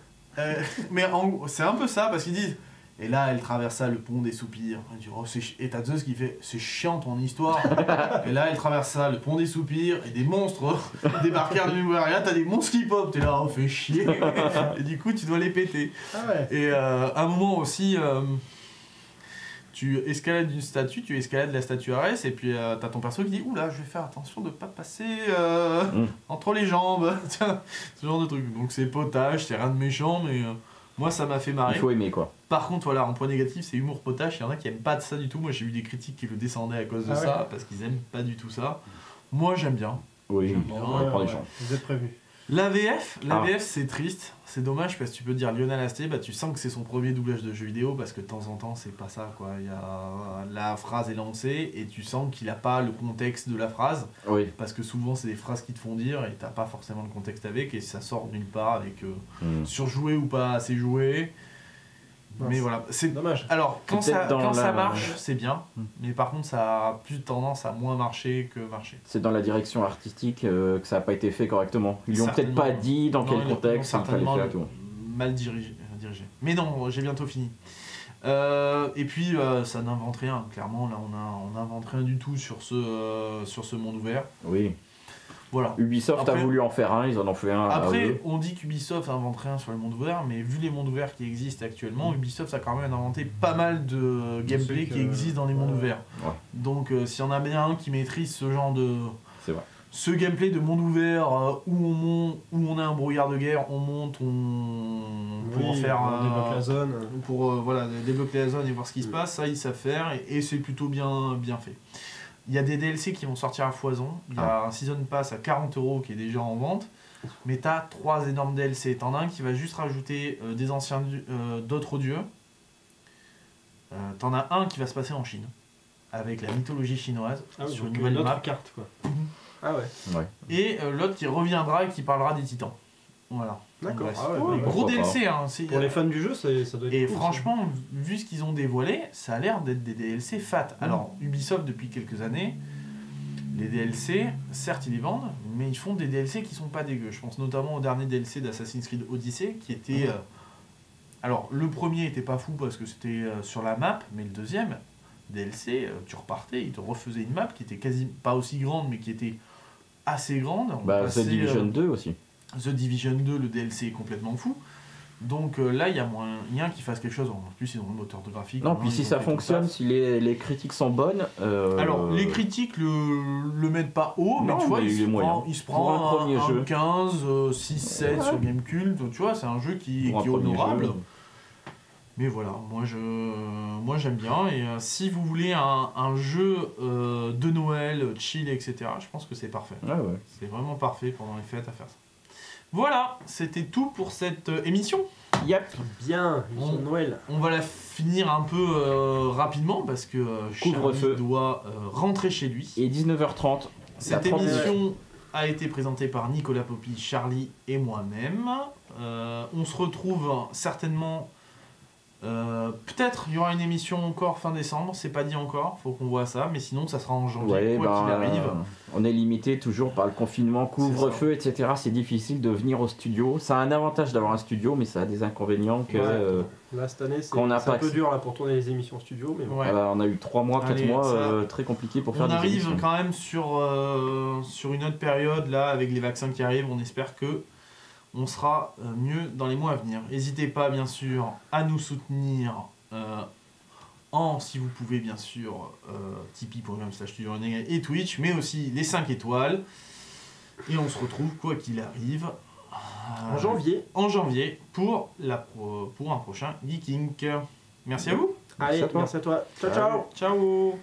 Mais c'est un peu ça, parce qu'ils disent, et là elle traversa le pont des soupirs, et t'as Zeus qui fait, c'est chiant ton histoire. Et là elle traversa le pont des soupirs, et des monstres débarquèrent de Numeria, t'as des monstres qui pop, t'es là, fait chier. Et du coup tu dois les péter. Et à un moment aussi, tu escalades une statue, tu escalades la statue Arès, et puis t'as ton perso qui dit, oula, je vais faire attention de pas passer entre les jambes. Tiens, ce genre de truc. Donc c'est potage, c'est rien de méchant, mais moi ça m'a fait marrer. Il faut aimer quoi. Par contre, voilà, en point négatif, c'est humour potache. Il y en a qui aiment pas de ça du tout. Moi, j'ai eu des critiques qui le descendaient à cause de ça, parce qu'ils aiment pas du tout ça. Moi, j'aime bien. Oui, on prend les gens. Vous êtes prévenus. La VF c'est triste, c'est dommage parce que tu peux dire Lionel Astier, bah tu sens que c'est son premier doublage de jeu vidéo parce que de temps en temps c'est pas ça quoi. Il y a la phrase est lancée et tu sens qu'il a pas le contexte de la phrase. Oui. Parce que souvent c'est des phrases qui te font dire et t'as pas forcément le contexte avec et ça sort nulle part avec surjoué ou pas assez joué. Mais voilà, c'est dommage. Alors quand ça marche, c'est bien, Mm. mais par contre ça a plus tendance à moins marcher que marcher. C'est dans la direction artistique que ça n'a pas été fait correctement. Ils lui ont peut-être pas dit dans quel contexte il fallait faire tout. Mal dirigé. Mais non, j'ai bientôt fini. Et puis ça n'invente rien, clairement là on n'invente rien du tout sur ce monde ouvert. Oui. Voilà. Ubisoft a voulu en faire un, ils en ont fait un. Après, on dit qu'Ubisoft invente rien sur le monde ouvert, mais vu les mondes ouverts qui existent actuellement, Ubisoft a quand même inventé pas mal de gameplay qui existent dans les mondes ouverts. Ouais. Donc s'il y en a bien un qui maîtrise ce genre de... C'est vrai. Ce gameplay de monde ouvert où on a un brouillard de guerre, on monte, pour débloquer la zone. Pour débloquer la zone et voir ce qui se passe, ça ils savent faire et c'est plutôt bien fait. Il y a des DLC qui vont sortir à foison. Il y a un Season Pass à 40 € qui est déjà en vente. Mais tu as 3 énormes DLC. T'en as un qui va juste rajouter d'autres dieux. T'en as un qui va se passer en Chine. Avec la mythologie chinoise. Sur une nouvelle map. Carte, quoi. Ah ouais. Et l'autre qui reviendra et qui parlera des titans. Voilà. D'accord. Gros DLC. Hein, pour les fans du jeu, ça doit être et cool, franchement, vu ce qu'ils ont dévoilé, ça a l'air d'être des DLC fat. Alors, Ubisoft, depuis quelques années, les DLC, certes, ils les vendent, mais ils font des DLC qui sont pas dégueux. Je pense notamment au dernier DLC d'Assassin's Creed Odyssey, qui était... alors, le premier était pas fou parce que c'était sur la map, mais le deuxième, DLC, tu repartais, ils te refaisaient une map qui était quasi pas aussi grande, mais qui était assez grande. The Division 2 aussi. The Division 2, le DLC est complètement fou. Donc là, il y a moyen qu'ils fassent quelque chose. En plus, ils ont le moteur de graphique. Non, puis si ça fonctionne, si les critiques sont bonnes... Alors, les critiques le mettent pas haut, mais non, tu vois, il se prend un jeu. 15, 6, 7 sur Gamecult. Tu vois, c'est un jeu qui est honorable. Jeu. Mais voilà, moi j'aime bien. Et si vous voulez un jeu de Noël, chill, etc., je pense que c'est parfait. Ouais. C'est vraiment parfait pendant les fêtes à faire ça. Voilà, c'était tout pour cette émission. Yep. Bien, émission de Noël. On va la finir un peu rapidement parce que Charlie doit rentrer chez lui. Et 19h30. Cette émission a été présentée par Nicolas Poppy, Charlie et moi-même. On se retrouve certainement... peut-être il y aura une émission encore fin décembre, c'est pas dit encore, faut qu'on voit ça, mais sinon ça sera en janvier, quoi qu'il arrive. On est limité toujours par le confinement, couvre-feu, etc. C'est difficile de venir au studio. Ça a un avantage d'avoir un studio, mais ça a des inconvénients que... là cette année c'est un peu dur là, pour tourner les émissions studio, mais bon. On a eu 3 mois, 4 mois très compliqués pour faire des émissions. On arrive quand même sur une autre période là, avec les vaccins qui arrivent, on espère que on sera mieux dans les mois à venir. N'hésitez pas, bien sûr, à nous soutenir si vous pouvez, bien sûr, tipeee.com/studiorenegade et Twitch, mais aussi les 5 étoiles. Et on se retrouve, quoi qu'il arrive, en janvier pour un prochain Geeking. Merci à vous. Allez, merci à toi. Ciao, ciao. Ciao.